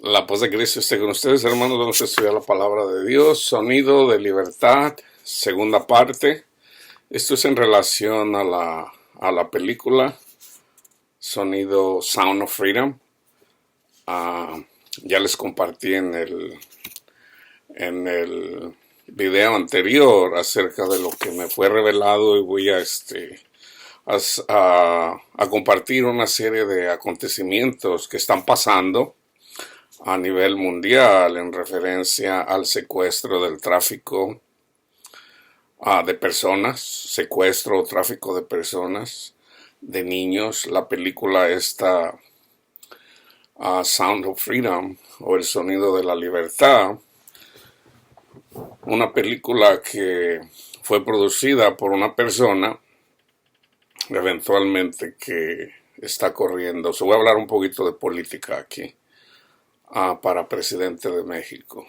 La paz de Cristo esté con ustedes, hermanos. Vamos a estudiar la palabra de Dios. Sonido de libertad, segunda parte. Esto es en relación a la película Sonido Sound of Freedom. Ya les compartí en el video anterior acerca de lo que me fue revelado, y voy a compartir una serie de acontecimientos que están pasando a nivel mundial en referencia al secuestro del tráfico de personas, secuestro o tráfico de personas, de niños. La película esta, Sound of Freedom, o El Sonido de la Libertad, una película que fue producida por una persona eventualmente que está corriendo. Voy a hablar un poquito de política aquí. Para presidente de México.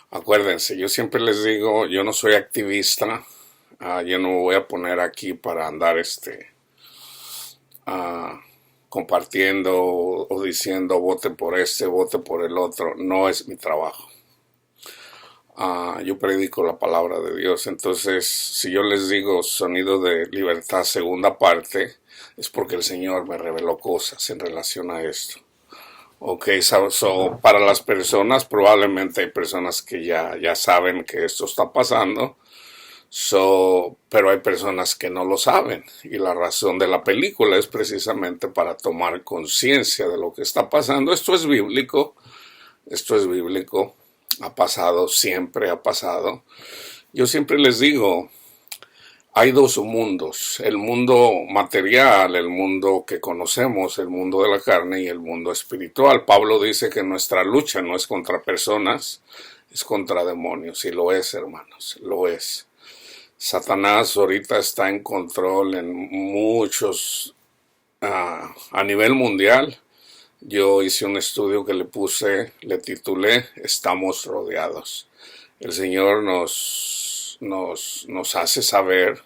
Acuérdense, yo siempre les digo, yo no soy activista, yo no me voy a poner aquí para andar compartiendo o diciendo vote por este, vote por el otro. No es mi trabajo. Yo predico la palabra de Dios. Entonces, si yo les digo Sonido de Libertad segunda parte, es porque el Señor me reveló cosas en relación a esto. Ok, para las personas, probablemente hay personas que ya saben que esto está pasando, pero hay personas que no lo saben, y la razón de la película es precisamente para tomar conciencia de lo que está pasando. Esto es bíblico, ha pasado, siempre ha pasado. Yo siempre les digo, hay dos mundos, el mundo material, el mundo que conocemos, el mundo de la carne, y el mundo espiritual. Pablo dice que nuestra lucha no es contra personas, es contra demonios, y lo es, hermanos, lo es. Satanás ahorita está en control en muchos, a nivel mundial. Yo hice un estudio que le titulé Estamos rodeados. El Señor nos hace saber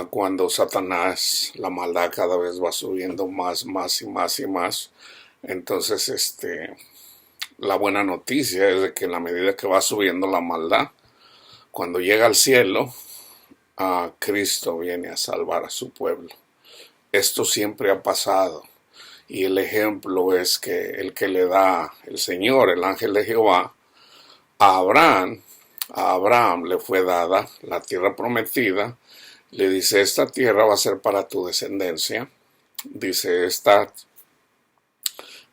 cuando Satanás, la maldad cada vez va subiendo más y más. Entonces, la buena noticia es de que en la medida que va subiendo la maldad, cuando llega al cielo, Cristo viene a salvar a su pueblo. Esto siempre ha pasado. Y el ejemplo es que el que le da el Señor, el ángel de Jehová, a Abraham le fue dada la tierra prometida. Le dice, esta tierra va a ser para tu descendencia. Dice,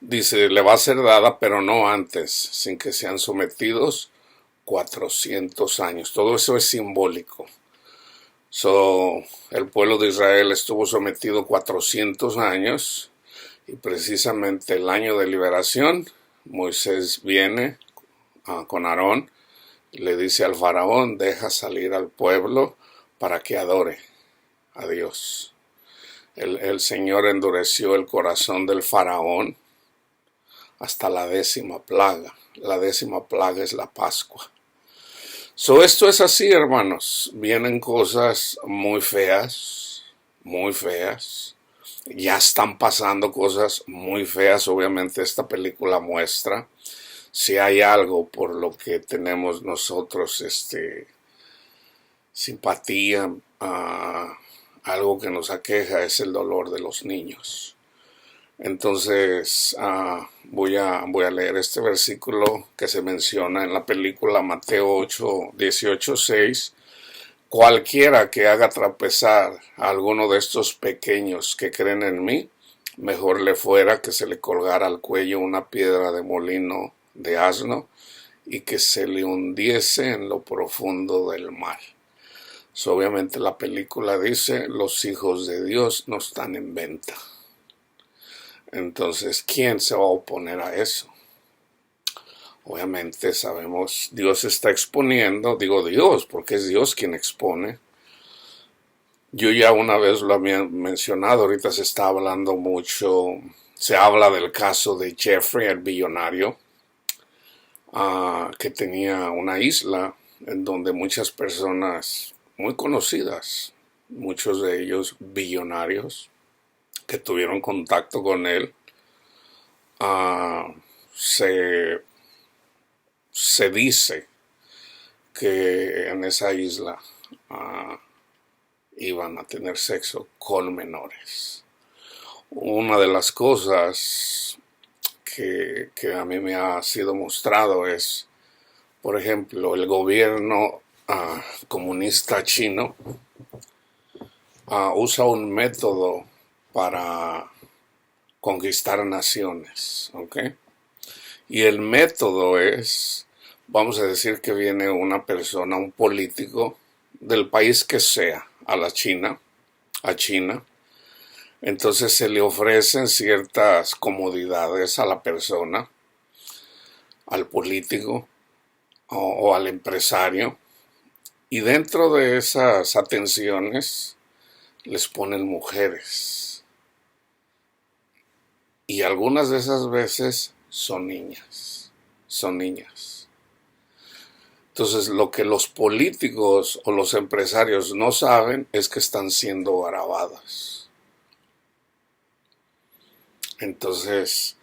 le va a ser dada, pero no antes, sin que sean sometidos 400 años. Todo eso es simbólico. El pueblo de Israel estuvo sometido 400 años, y precisamente el año de liberación, Moisés viene con Aarón, le dice al faraón, deja salir al pueblo para que adore a Dios. El Señor endureció el corazón del faraón hasta la 10ª plaga. La 10ª plaga es la Pascua. Esto es así, hermanos. Vienen cosas muy feas, muy feas. Ya están pasando cosas muy feas. Obviamente esta película muestra. Si hay algo por lo que tenemos nosotros simpatía, algo que nos aqueja, es el dolor de los niños. Entonces voy a leer este versículo que se menciona en la película, Mateo 8, 18, 6. Cualquiera que haga tropezar a alguno de estos pequeños que creen en mí, mejor le fuera que se le colgara al cuello una piedra de molino de asno y que se le hundiese en lo profundo del mar. Obviamente la película dice, los hijos de Dios no están en venta. Entonces, ¿quién se va a oponer a eso? Obviamente sabemos, Dios está exponiendo, digo Dios, porque es Dios quien expone. Yo ya una vez lo había mencionado, ahorita se está hablando mucho, se habla del caso de Jeffrey, el billonario, que tenía una isla en donde muchas personas muy conocidas, muchos de ellos billonarios, que tuvieron contacto con él, se dice que en esa isla iban a tener sexo con menores. Una de las cosas que a mí me ha sido mostrado es, por ejemplo, el gobierno comunista chino usa un método para conquistar naciones, ¿ok? Y el método es, vamos a decir que viene una persona, un político del país que sea, a China, entonces se le ofrecen ciertas comodidades a la persona, al político o al empresario, y dentro de esas atenciones les ponen mujeres. Y algunas de esas veces son niñas. Entonces, lo que los políticos o los empresarios no saben es que están siendo grabadas. Entonces,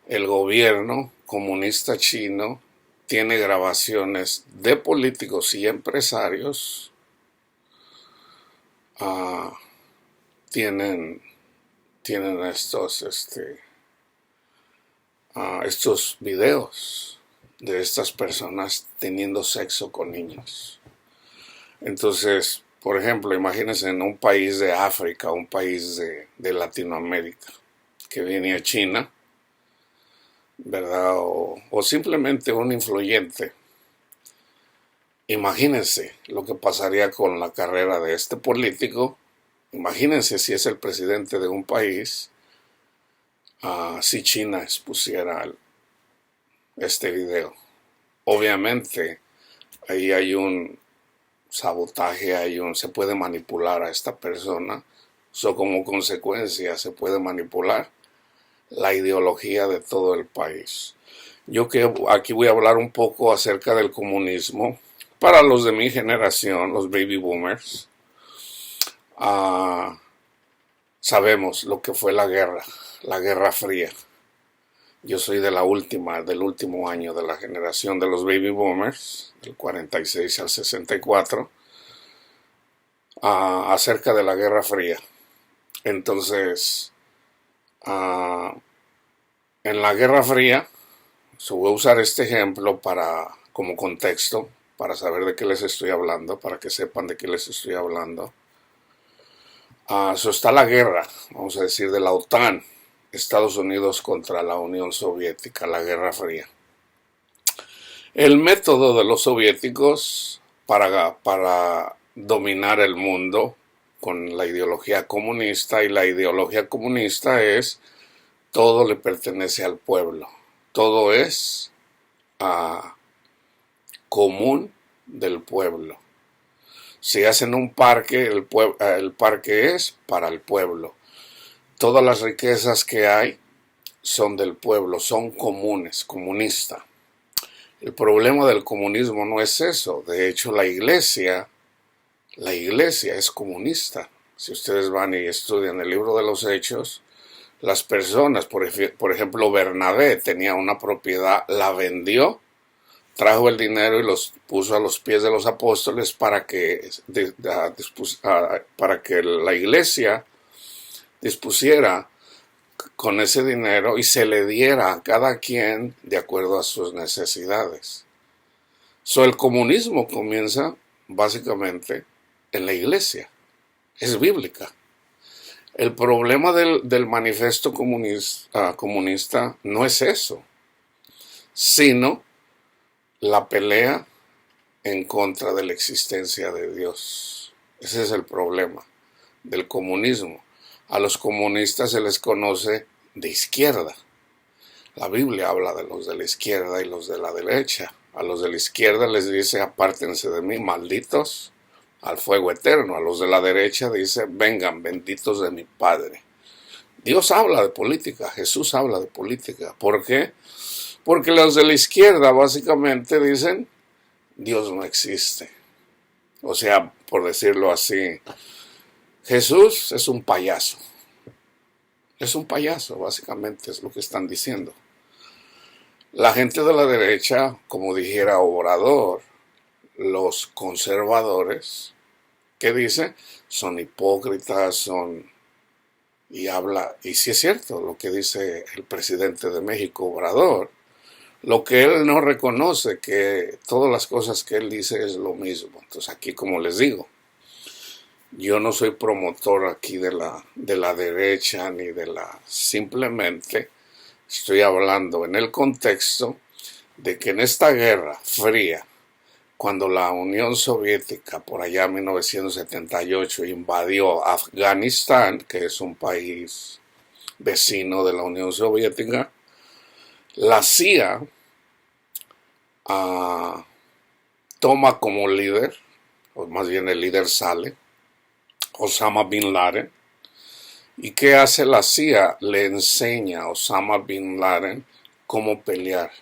el gobierno comunista chino tiene grabaciones de políticos y empresarios. Tienen estos videos de estas personas teniendo sexo con niños. Entonces, por ejemplo, imagínense en un país de África, un país de Latinoamérica, que viene a China, ¿verdad? O simplemente un influyente. Imagínense lo que pasaría con la carrera de este político. Imagínense si es el presidente de un país, si China expusiera este video. Obviamente, ahí hay un sabotaje, se puede manipular a esta persona. Como consecuencia se puede manipular la ideología de todo el país. Yo que aquí voy a hablar un poco acerca del comunismo. Para los de mi generación, los baby boomers, sabemos lo que fue la Guerra Fría. Yo soy del último año de la generación de los baby boomers, del 46 al 64, acerca de la Guerra Fría. Entonces, en la Guerra Fría, voy a usar este ejemplo como contexto, para saber de qué les estoy hablando, para que sepan de qué les estoy hablando. Está la guerra, vamos a decir, de la OTAN, Estados Unidos contra la Unión Soviética, la Guerra Fría. El método de los soviéticos para dominar el mundo con la ideología comunista, y la ideología comunista es: todo le pertenece al pueblo, todo es común del pueblo. Si hacen un parque, el parque es para el pueblo. Todas las riquezas que hay son del pueblo, son comunes, comunista. El problema del comunismo no es eso. De hecho, la iglesia es comunista. Si ustedes van y estudian el libro de los Hechos, las personas, por ejemplo, Bernabé tenía una propiedad, la vendió, trajo el dinero y los puso a los pies de los apóstoles para que la iglesia dispusiera con ese dinero y se le diera a cada quien de acuerdo a sus necesidades. El comunismo comienza básicamente en la iglesia, es bíblica. El problema del manifiesto comunista no es eso, sino la pelea en contra de la existencia de Dios. Ese es el problema del comunismo. A los comunistas se les conoce de izquierda. La Biblia habla de los de la izquierda y los de la derecha. A los de la izquierda les dice: apártense de mí, malditos, al fuego eterno. A los de la derecha dice: vengan, benditos de mi Padre. Dios habla de política, Jesús habla de política. ¿Por qué? Porque los de la izquierda básicamente dicen: Dios no existe. O sea, por decirlo así, Jesús es un payaso. Es un payaso, básicamente es lo que están diciendo. La gente de la derecha, como dijera Obrador, los conservadores, ¿qué dice? Son hipócritas, y sí es cierto lo que dice el presidente de México, Obrador, lo que él no reconoce, que todas las cosas que él dice es lo mismo. Entonces aquí, como les digo, yo no soy promotor aquí de la derecha ni simplemente estoy hablando en el contexto de que en esta guerra fría, cuando la Unión Soviética por allá en 1978 invadió Afganistán, que es un país vecino de la Unión Soviética, la CIA toma como líder, o más bien el líder sale, Osama Bin Laden. ¿Y qué hace la CIA? Le enseña a Osama Bin Laden cómo pelear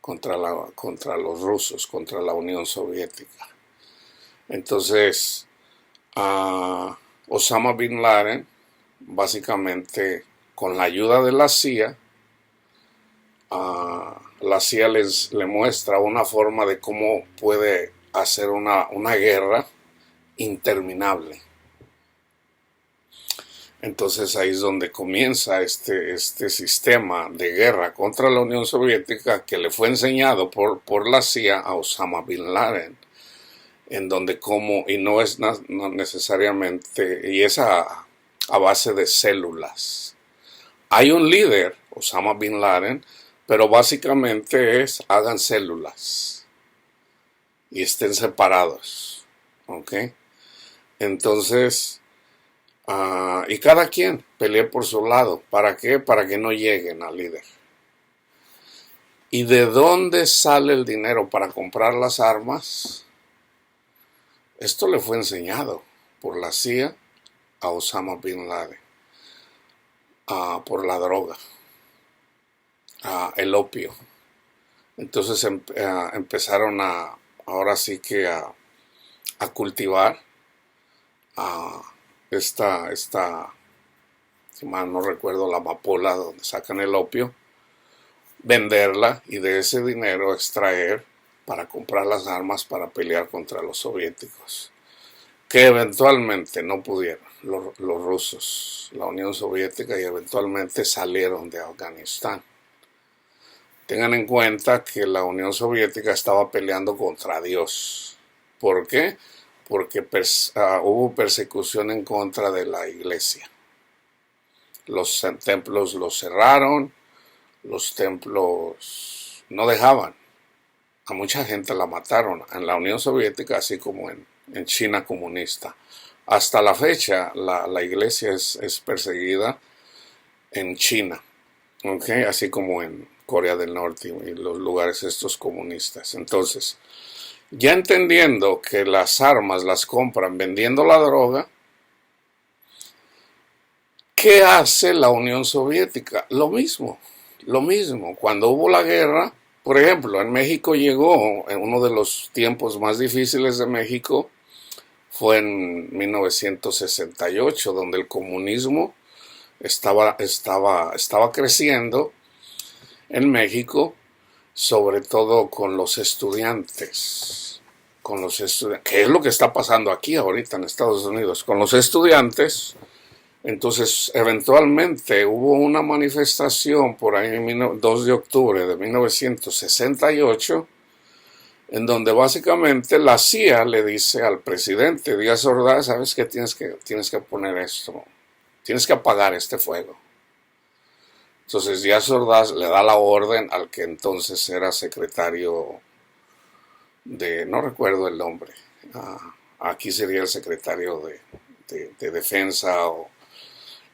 contra los rusos, contra la Unión Soviética. Entonces, Osama Bin Laden, básicamente con la ayuda de la CIA le muestra una forma de cómo puede hacer una guerra interminable. Entonces ahí es donde comienza este sistema de guerra contra la Unión Soviética que le fue enseñado por la CIA a Osama Bin Laden, en donde y no es no necesariamente, y es a base de células. Hay un líder, Osama Bin Laden, pero básicamente hagan células y estén separados, ¿ok? Entonces, y cada quien pelee por su lado. ¿Para qué? Para que no lleguen al líder. ¿Y de dónde sale el dinero para comprar las armas? Esto le fue enseñado por la CIA a Osama Bin Laden, por la droga, el opio. Entonces empezaron ahora sí que a cultivar si mal no recuerdo, la amapola donde sacan el opio, venderla y de ese dinero extraer para comprar las armas para pelear contra los soviéticos, que eventualmente no pudieron, los rusos, la Unión Soviética, y eventualmente salieron de Afganistán. Tengan en cuenta que la Unión Soviética estaba peleando contra Dios. ¿Por qué? Porque hubo persecución en contra de la iglesia. Los templos los cerraron, los templos no dejaban. A mucha gente la mataron en la Unión Soviética, así como en China comunista. Hasta la fecha, la iglesia es perseguida en China, ¿okay? Así como en Corea del Norte y los lugares estos comunistas. Entonces, ya entendiendo que las armas las compran vendiendo la droga, ¿qué hace la Unión Soviética? Lo mismo. Cuando hubo la guerra, por ejemplo, en México llegó, en uno de los tiempos más difíciles de México, fue en 1968, donde el comunismo estaba creciendo en México, sobre todo con los estudiantes. ¿Qué es lo que está pasando aquí ahorita en Estados Unidos? Con los estudiantes. Entonces, eventualmente hubo una manifestación por ahí en 2 de octubre de 1968, en donde básicamente la CIA le dice al presidente Díaz Ordaz: ¿sabes qué? Tienes que poner esto, tienes que apagar este fuego. Entonces Díaz Ordaz le da la orden al que entonces era secretario no recuerdo el nombre, aquí sería el secretario de Defensa,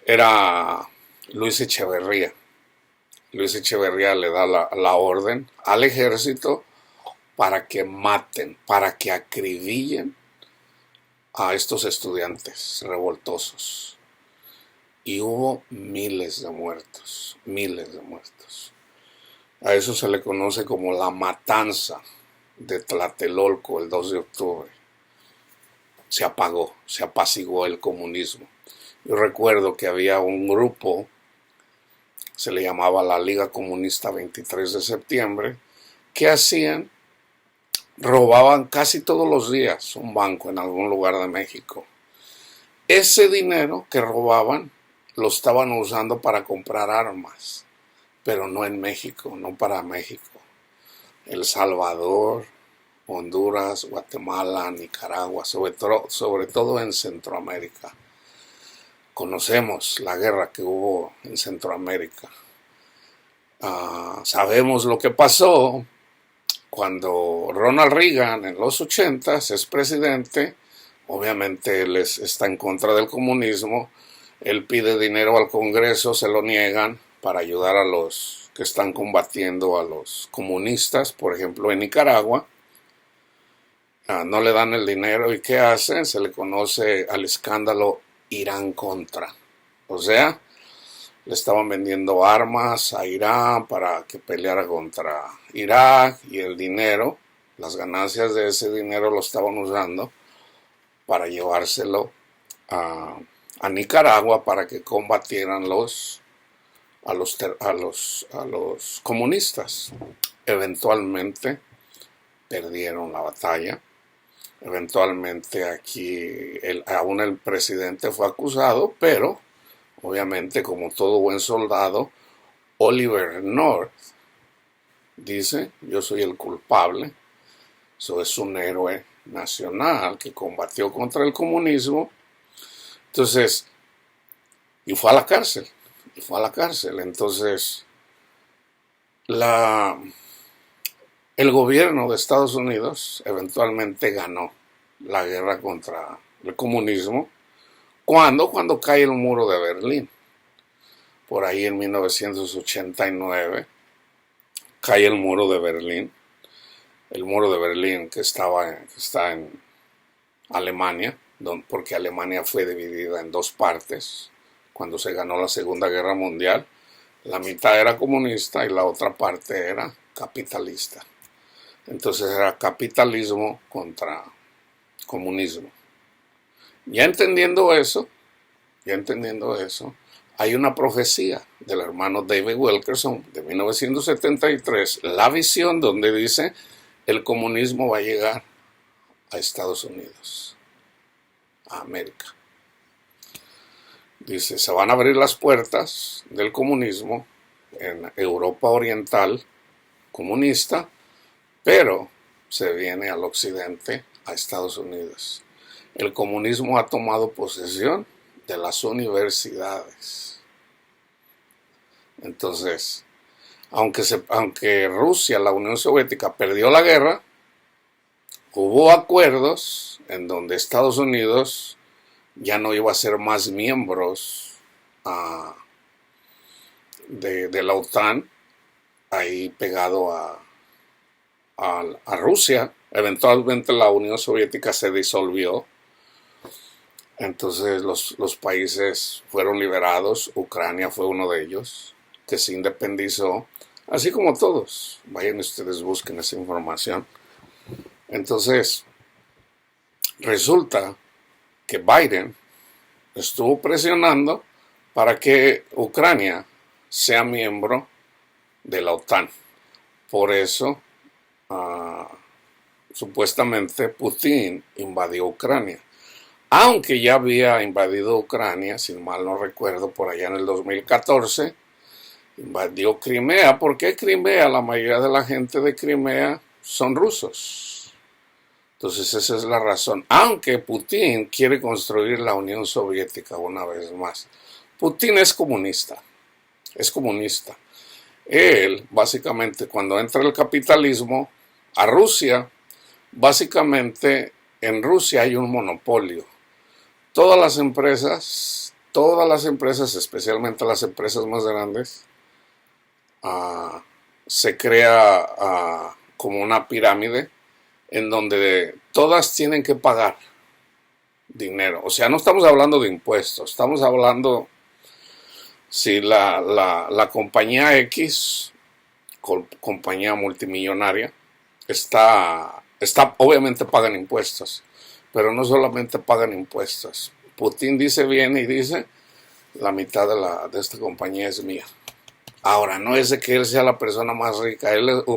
era Luis Echeverría. Luis Echeverría le da la orden al ejército para que maten, para que acribillen a estos estudiantes revoltosos. Y hubo miles de muertos. A eso se le conoce como la matanza de Tlatelolco el 2 de octubre. Se apagó, se apaciguó el comunismo. Yo recuerdo que había un grupo, se le llamaba la Liga Comunista 23 de septiembre, ¿qué hacían? Robaban casi todos los días un banco en algún lugar de México. Ese dinero que robaban lo estaban usando para comprar armas, pero no en México, no para México. El Salvador, Honduras, Guatemala, Nicaragua, sobre todo en Centroamérica. Conocemos la guerra que hubo en Centroamérica. Sabemos lo que pasó cuando Ronald Reagan en los 80s es presidente. Obviamente él está en contra del comunismo. Él pide dinero al Congreso, se lo niegan para ayudar a los que están combatiendo a los comunistas, por ejemplo en Nicaragua. No le dan el dinero y ¿qué hacen? Se le conoce al escándalo Irán-Contra. O sea, le estaban vendiendo armas a Irán para que peleara contra Irak y el dinero, las ganancias de ese dinero lo estaban usando para llevárselo a Nicaragua para que combatieran a los comunistas. Eventualmente perdieron la batalla. Eventualmente aquí aún el presidente fue acusado, pero obviamente como todo buen soldado, Oliver North dice, yo soy el culpable. Eso es un héroe nacional que combatió contra el comunismo. Entonces, y fue a la cárcel. Entonces, el gobierno de Estados Unidos eventualmente ganó la guerra contra el comunismo. Cuando cae el muro de Berlín. Por ahí en 1989 cae el muro de Berlín. El muro de Berlín que está en Alemania, porque Alemania fue dividida en dos partes cuando se ganó la Segunda Guerra Mundial. La mitad era comunista y la otra parte era capitalista. Entonces era capitalismo contra comunismo. Ya entendiendo eso, hay una profecía del hermano David Wilkerson de 1973, la visión donde dice el comunismo va a llegar a Estados Unidos, a América. Dice, se van a abrir las puertas del comunismo en Europa Oriental comunista, pero se viene al occidente, a Estados Unidos. El comunismo ha tomado posesión de las universidades. Entonces, aunque Rusia, la Unión Soviética, perdió la guerra, hubo acuerdos en donde Estados Unidos ya no iba a ser más miembros de la OTAN, ahí pegado a Rusia. Eventualmente la Unión Soviética se disolvió. Entonces los países fueron liberados. Ucrania fue uno de ellos, que se independizó, así como todos. Vayan ustedes, busquen esa información. Entonces, resulta que Biden estuvo presionando para que Ucrania sea miembro de la OTAN. Por eso, supuestamente, Putin invadió Ucrania. Aunque ya había invadido Ucrania, si mal no recuerdo, por allá en el 2014, invadió Crimea. ¿Por qué Crimea? La mayoría de la gente de Crimea son rusos. Entonces esa es la razón. Aunque Putin quiere construir la Unión Soviética una vez más. Putin es comunista. Él, básicamente, cuando entra el capitalismo a Rusia, básicamente en Rusia hay un monopolio. Todas las empresas, especialmente las empresas más grandes, se crea como una pirámide en donde todas tienen que pagar dinero. O sea, no estamos hablando de impuestos, estamos hablando, si la compañía X, compañía multimillonaria, obviamente pagan impuestos, pero no solamente pagan impuestos. Putin viene y dice, la mitad de esta compañía es mía. Ahora, no es de que él sea la persona más rica,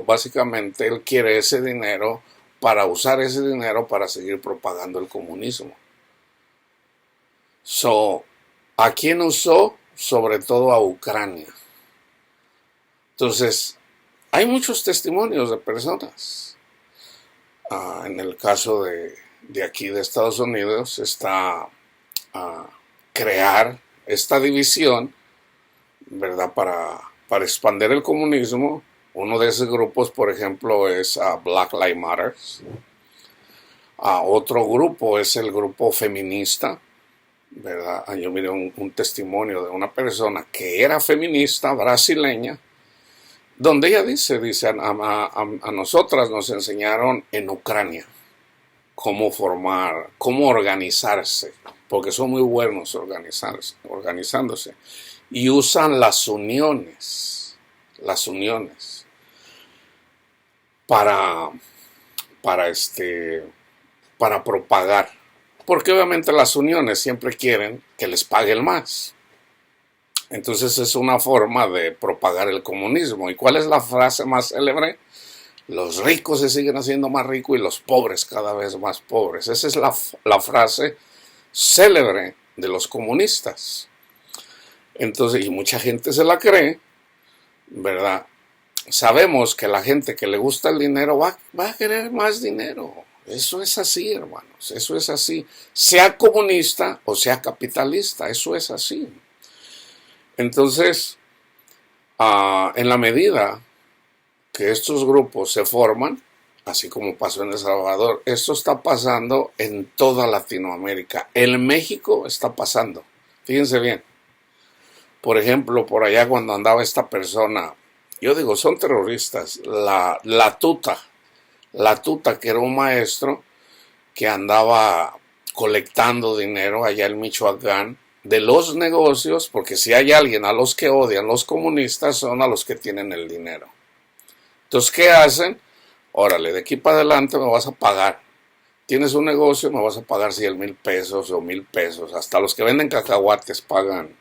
básicamente él quiere ese dinero para usar ese dinero para seguir propagando el comunismo. ¿A quién usó? Sobre todo a Ucrania. Entonces, hay muchos testimonios de personas. En el caso de aquí de Estados Unidos está crear esta división, ¿verdad? Para expandir el comunismo. Uno de esos grupos, por ejemplo, es Black Lives Matter. Otro grupo es el grupo feminista, ¿verdad? Yo miré un testimonio de una persona que era feminista brasileña, donde ella dice a nosotras nos enseñaron en Ucrania cómo organizarse, porque son muy buenos organizándose, y usan las uniones para propagar, porque obviamente las uniones siempre quieren que les paguen más. Entonces es una forma de propagar el comunismo. ¿Y cuál es la frase más célebre? Los ricos se siguen haciendo más ricos y los pobres cada vez más pobres. Esa es la frase célebre de los comunistas. Entonces, y mucha gente se la cree, ¿verdad? Sabemos que la gente que le gusta el dinero va a querer más dinero. Eso es así, hermanos. Eso es así. Sea comunista o sea capitalista. Eso es así. Entonces, en la medida que estos grupos se forman, así como pasó en El Salvador, esto está pasando en toda Latinoamérica. En México está pasando. Fíjense bien. Por ejemplo, por allá cuando andaba esta persona, yo digo, son terroristas, la tuta, que era un maestro que andaba colectando dinero allá en Michoacán de los negocios, porque si hay alguien a los que odian los comunistas son a los que tienen el dinero. Entonces, ¿qué hacen? Órale, de aquí para adelante me vas a pagar. Tienes un negocio, me vas a pagar 100,000 pesos o 1,000 pesos. Hasta los que venden cacahuates pagan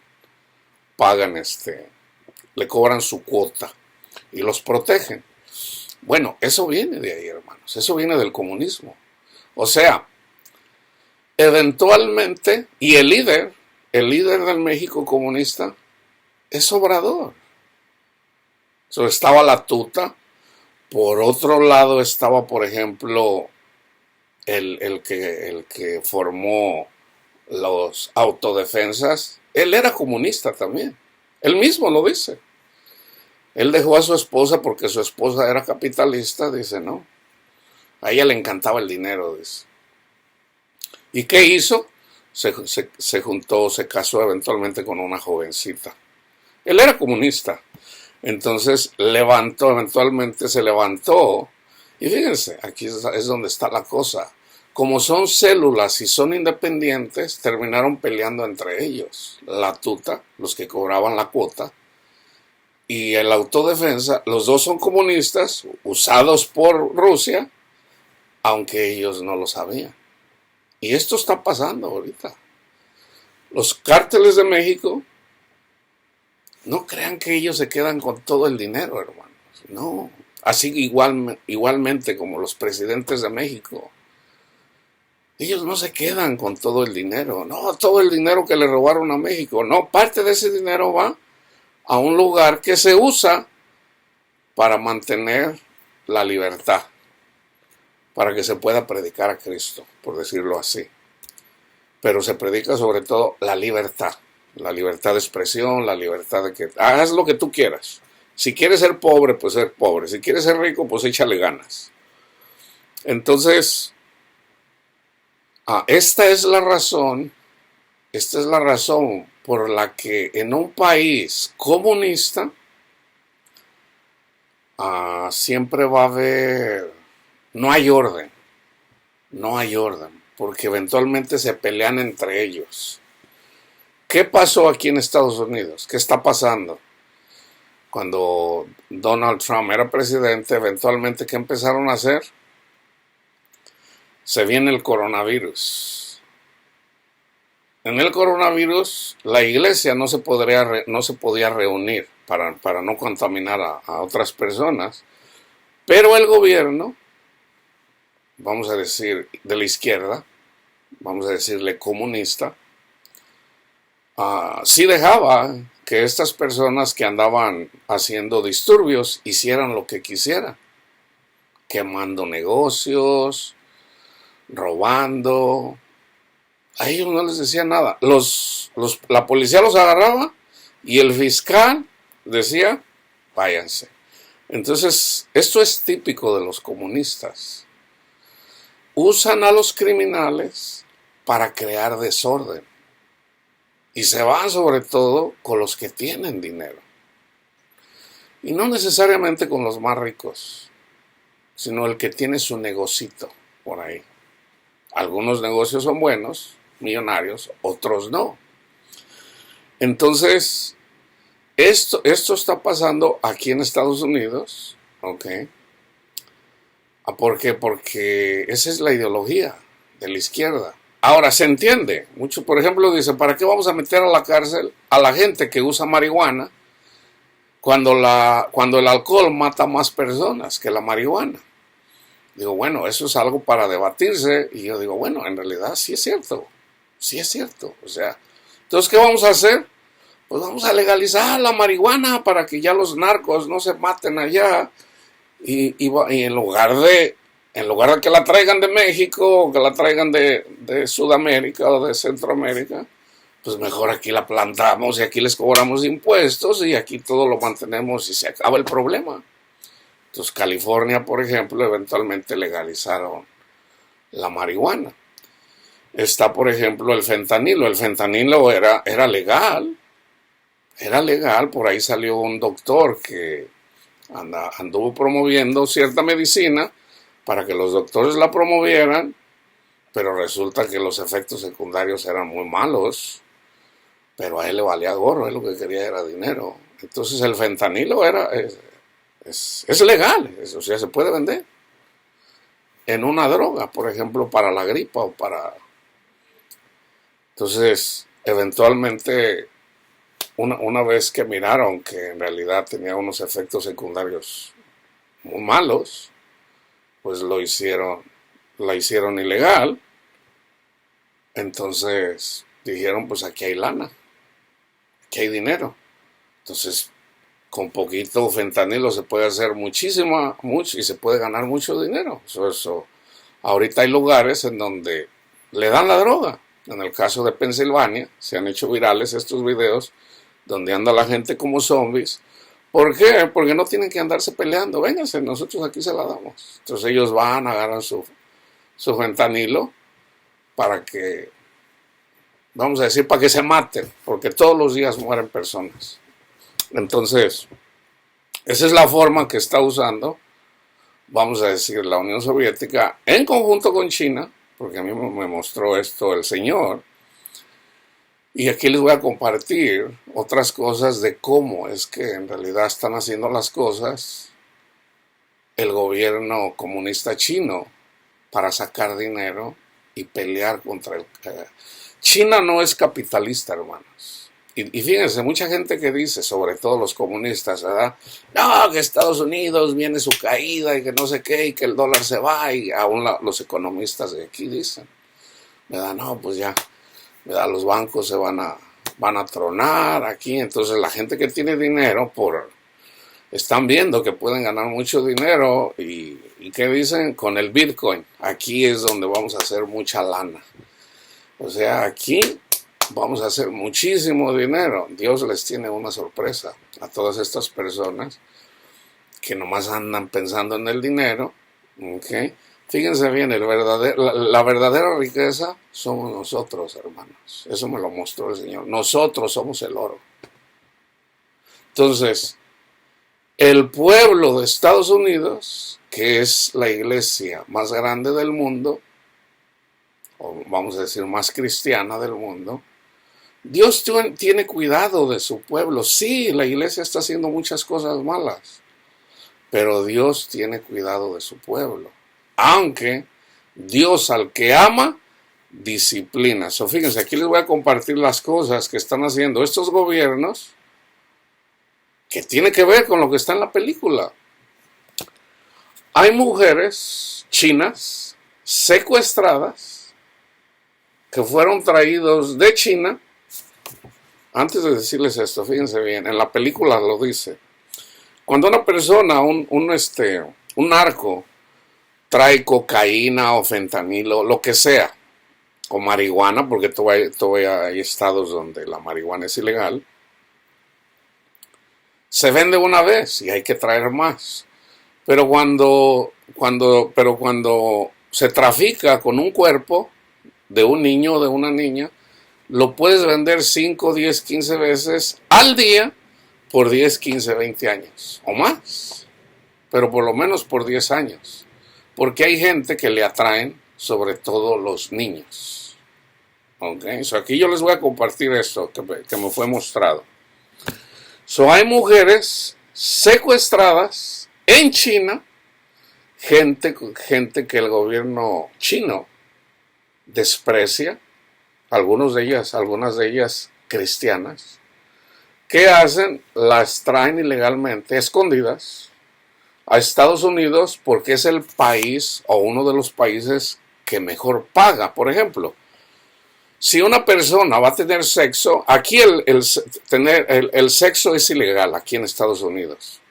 le cobran su cuota y los protegen. Bueno, eso viene de ahí, hermanos. Eso viene del comunismo. O sea, eventualmente, y el líder del México comunista es Obrador. Estaba la tuta. Por otro lado estaba, por ejemplo, el que formó los autodefensas. Él era comunista también. Él mismo lo dice. Él dejó a su esposa porque su esposa era capitalista. Dice, no. A ella le encantaba el dinero, dice. ¿Y qué hizo? Se juntó, se casó eventualmente con una jovencita. Él era comunista. Entonces eventualmente se levantó. Y fíjense, aquí es donde está la cosa. Como son células y son independientes, terminaron peleando entre ellos. La tuta, los que cobraban la cuota, y el autodefensa, los dos son comunistas, usados por Rusia, aunque ellos no lo sabían. Y esto está pasando ahorita. Los cárteles de México, no crean que ellos se quedan con todo el dinero, hermanos. No. Así igualmente como los presidentes de México. Ellos no se quedan con todo el dinero. No, todo el dinero que le robaron a México. No, parte de ese dinero va a un lugar que se usa para mantener la libertad. Para que se pueda predicar a Cristo, por decirlo así. Pero se predica sobre todo la libertad. La libertad de expresión, la libertad de que hagas lo que tú quieras. Si quieres ser pobre, pues ser pobre. Si quieres ser rico, pues échale ganas. Entonces, esta es la razón por la que en un país comunista siempre va a haber, no hay orden, porque eventualmente se pelean entre ellos. ¿Qué pasó aquí en Estados Unidos? ¿Qué está pasando? Cuando Donald Trump era presidente, eventualmente, ¿qué empezaron a hacer? Se viene el coronavirus. En el coronavirus, la iglesia no se podía reunir. para no contaminar a otras personas. Pero el gobierno, vamos a decir, de la izquierda, vamos a decirle comunista, sí dejaba que estas personas que andaban haciendo disturbios hicieran lo que quisieran, quemando negocios, robando. A ellos no les decía nada. La policía los agarraba y el fiscal decía, váyanse. Entonces, esto es típico de los comunistas. Usan a los criminales para crear desorden. Y se van sobre todo con los que tienen dinero. Y no necesariamente con los más ricos, sino el que tiene su negocito por ahí. Algunos negocios son buenos, millonarios, otros no. Entonces, esto está pasando aquí en Estados Unidos, ¿ok? ¿Por qué? Porque esa es la ideología de la izquierda. Ahora, se entiende. Muchos, por ejemplo, dicen, ¿para qué vamos a meter a la cárcel a la gente que usa marihuana cuando el alcohol mata más personas que la marihuana? Digo, bueno, eso es algo para debatirse. Y yo digo, bueno, en realidad sí es cierto. Sí es cierto. O sea, entonces, ¿qué vamos a hacer? Pues vamos a legalizar la marihuana para que ya los narcos no se maten allá. Y en lugar de que la traigan de México o que la traigan de Sudamérica o de Centroamérica, pues mejor aquí la plantamos y aquí les cobramos impuestos y aquí todo lo mantenemos y se acaba el problema. Entonces California, por ejemplo, eventualmente legalizaron la marihuana. Está, por ejemplo, el fentanilo. El fentanilo era legal. Era legal, por ahí salió un doctor que anduvo promoviendo cierta medicina para que los doctores la promovieran, pero resulta que los efectos secundarios eran muy malos, pero a él le valía gorro, él lo que quería era dinero. Entonces el fentanilo es legal, o sea, se puede vender en una droga, por ejemplo, para la gripa o para... Entonces, eventualmente, una vez que miraron que en realidad tenía unos efectos secundarios muy malos, pues la hicieron ilegal. Entonces dijeron, pues aquí hay lana, aquí hay dinero. Entonces, con poquito fentanilo se puede hacer mucho y se puede ganar mucho dinero. Eso. Ahorita hay lugares en donde le dan la droga. En el caso de Pensilvania, se han hecho virales estos videos donde anda la gente como zombies. ¿Por qué? Porque no tienen que andarse peleando. Vénganse, nosotros aquí se la damos. Entonces ellos van, agarran su fentanilo para que, vamos a decir, para que se maten, porque todos los días mueren personas. Entonces, esa es la forma que está usando, vamos a decir, la Unión Soviética en conjunto con China, porque a mí me mostró esto el señor. Y aquí les voy a compartir otras cosas de cómo es que en realidad están haciendo las cosas el gobierno comunista chino para sacar dinero y pelear contra el... China no es capitalista, hermanos. Y fíjense, mucha gente que dice, sobre todo los comunistas, ¿verdad? No, que Estados Unidos viene su caída y que no sé qué, y que el dólar se va, y aún los economistas de aquí dicen, ¿verdad? No, pues ya, ¿verdad? Los bancos se van a tronar aquí. Entonces la gente que tiene dinero están viendo que pueden ganar mucho dinero y ¿qué dicen? Con el Bitcoin, aquí es donde vamos a hacer mucha lana. O sea, aquí vamos a hacer muchísimo dinero. Dios les tiene una sorpresa a todas estas personas que nomás andan pensando en el dinero, ¿ok? Fíjense bien, la verdadera riqueza somos nosotros, hermanos. Eso me lo mostró el Señor. Nosotros somos el oro. Entonces, el pueblo de Estados Unidos, que es la iglesia más grande del mundo, o vamos a decir más cristiana del mundo, Dios tiene cuidado de su pueblo. Sí, la iglesia está haciendo muchas cosas malas, pero Dios tiene cuidado de su pueblo. Aunque Dios al que ama, disciplina. Fíjense, aquí les voy a compartir las cosas que están haciendo estos gobiernos que tiene que ver con lo que está en la película. Hay mujeres chinas secuestradas que fueron traídos de China. Antes de decirles esto, fíjense bien, en la película lo dice. Cuando una persona, un narco, trae cocaína o fentanilo, lo que sea, o marihuana, porque todavía hay estados donde la marihuana es ilegal, se vende una vez y hay que traer más. Pero cuando se trafica con un cuerpo de un niño o de una niña, lo puedes vender 5, 10, 15 veces al día por 10, 15, 20 años o más, pero por lo menos por 10 años, porque hay gente que le atraen, sobre todo los niños. Okay. Aquí yo les voy a compartir esto que me fue mostrado. Hay mujeres secuestradas en China, gente que el gobierno chino desprecia, algunas de ellas cristianas. ¿Qué hacen? Las traen ilegalmente, escondidas, a Estados Unidos porque es el país o uno de los países que mejor paga. Por ejemplo, si una persona va a tener sexo, aquí el sexo es ilegal, aquí en Estados Unidos.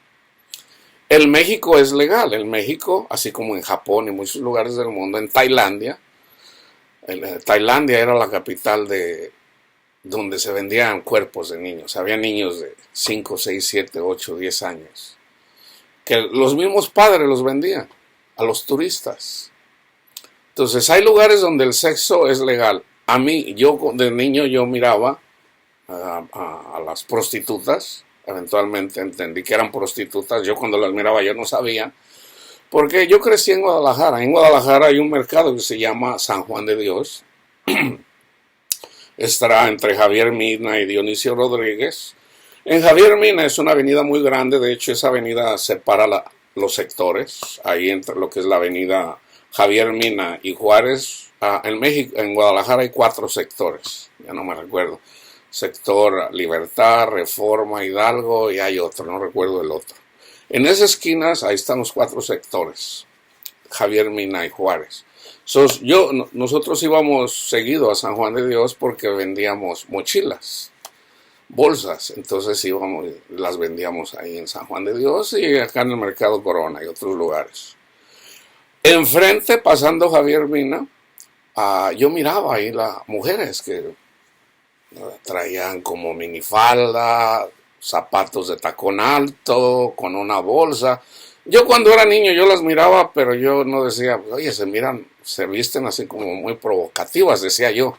En México es legal, en México, así como en Japón y muchos lugares del mundo, en Tailandia. Tailandia era la capital donde se vendían cuerpos de niños. Había niños de 5, 6, 7, 8, 10 años. Que los mismos padres los vendían a los turistas. Entonces hay lugares donde el sexo es legal. A mí, yo de niño yo miraba a las prostitutas. Eventualmente entendí que eran prostitutas. Yo cuando las miraba yo no sabía. Porque yo crecí en Guadalajara. En Guadalajara hay un mercado que se llama San Juan de Dios. Estará entre Javier Mina y Dionisio Rodríguez. En Javier Mina es una avenida muy grande. De hecho, esa avenida separa los sectores. Ahí entre lo que es la avenida Javier Mina y Juárez. En México, en Guadalajara hay 4 sectores. Ya no me recuerdo. Sector Libertad, Reforma, Hidalgo y hay otro. No recuerdo el otro. En esas esquinas, ahí están los 4 sectores, Javier Mina y Juárez. Nosotros íbamos seguido a San Juan de Dios porque vendíamos mochilas, bolsas. Entonces íbamos, las vendíamos ahí en San Juan de Dios y acá en el Mercado Corona y otros lugares. Enfrente, pasando Javier Mina, yo miraba ahí las mujeres que traían como minifalda, zapatos de tacón alto, con una bolsa. Yo cuando era niño yo las miraba, pero yo no decía, oye, se visten así como muy provocativas, decía yo.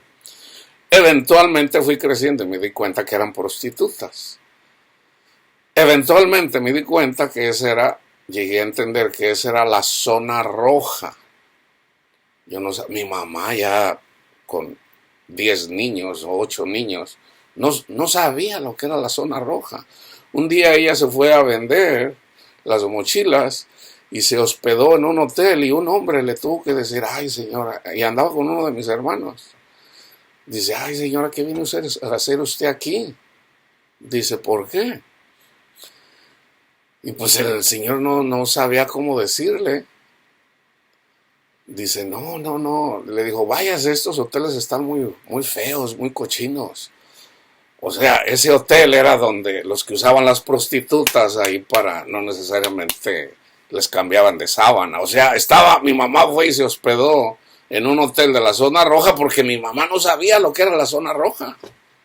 Eventualmente fui creciendo y me di cuenta que eran prostitutas. Eventualmente me di cuenta que llegué a entender que esa era la zona roja. Yo no sé, mi mamá ya con 10 niños o 8 niños, no sabía lo que era la zona roja. Un día ella se fue a vender las mochilas y se hospedó en un hotel y un hombre le tuvo que decir, ay señora, y andaba con uno de mis hermanos. Dice, ay señora, ¿qué vino a hacer usted aquí? Dice, ¿por qué? Y pues el señor no sabía cómo decirle. Dice, no. Le dijo, vayas, estos hoteles están muy, muy feos, muy cochinos. O sea, ese hotel era donde los que usaban las prostitutas ahí para, no necesariamente les cambiaban de sábana. O sea, mi mamá fue y se hospedó en un hotel de la zona roja porque mi mamá no sabía lo que era la zona roja.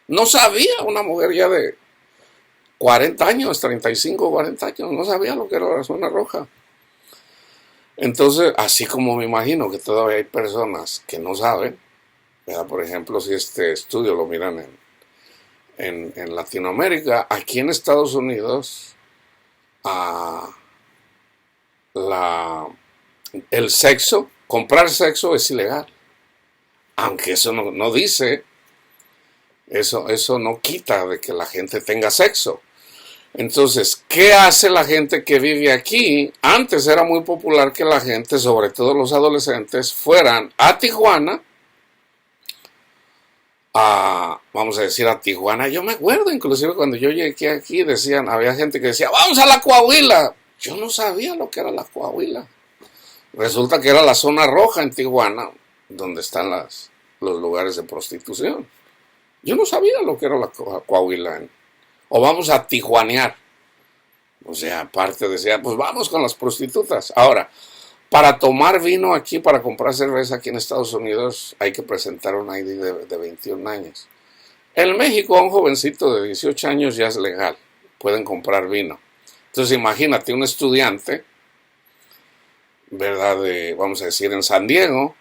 No sabía, una mujer ya de 40 años, 35, 40 años, no sabía lo que era la zona roja. Entonces, así como me imagino que todavía hay personas que no saben, ¿verdad? Por ejemplo, si este estudio lo miran en Latinoamérica, aquí en Estados Unidos, el sexo, comprar sexo es ilegal. Aunque eso no dice, eso no quita de que la gente tenga sexo. Entonces, ¿qué hace la gente que vive aquí? Antes era muy popular que la gente, sobre todo los adolescentes, fueran a Tijuana vamos a decir, a Tijuana. Yo me acuerdo, inclusive cuando yo llegué aquí, había gente que decía, vamos a la Coahuila. Yo no sabía lo que era la Coahuila. Resulta que era la zona roja en Tijuana, donde están los lugares de prostitución. Yo no sabía lo que era la Coahuila. O vamos a tijuanear. O sea, aparte decía, pues vamos con las prostitutas. Ahora, para tomar vino aquí, para comprar cerveza aquí en Estados Unidos, hay que presentar un ID de 21 años. En México, a un jovencito de 18 años ya es legal. Pueden comprar vino. Entonces, imagínate un estudiante, ¿verdad? Vamos a decir, en San Diego.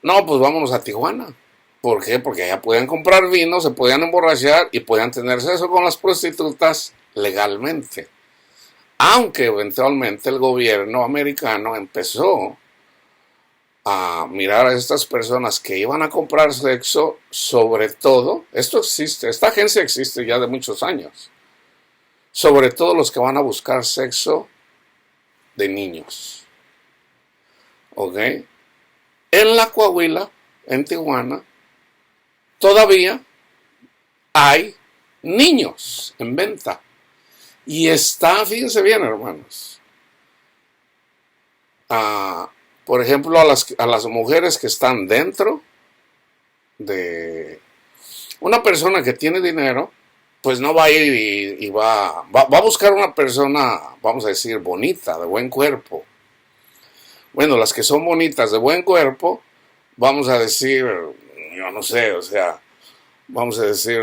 No, pues vámonos a Tijuana. ¿Por qué? Porque allá podían comprar vino, se podían emborrachar y podían tener sexo con las prostitutas legalmente. Aunque eventualmente el gobierno americano empezó a mirar a estas personas que iban a comprar sexo, sobre todo, esto existe, esta agencia existe ya de muchos años, sobre todo los que van a buscar sexo de niños. ¿Ok? En la Coahuila, en Tijuana, todavía hay niños en venta. Y está, fíjense bien, hermanos, por ejemplo, a las mujeres que están dentro de una persona que tiene dinero, pues no va a ir y va a buscar una persona, vamos a decir, bonita, de buen cuerpo. Bueno, las que son bonitas, de buen cuerpo, vamos a decir, yo no sé, o sea, vamos a decir,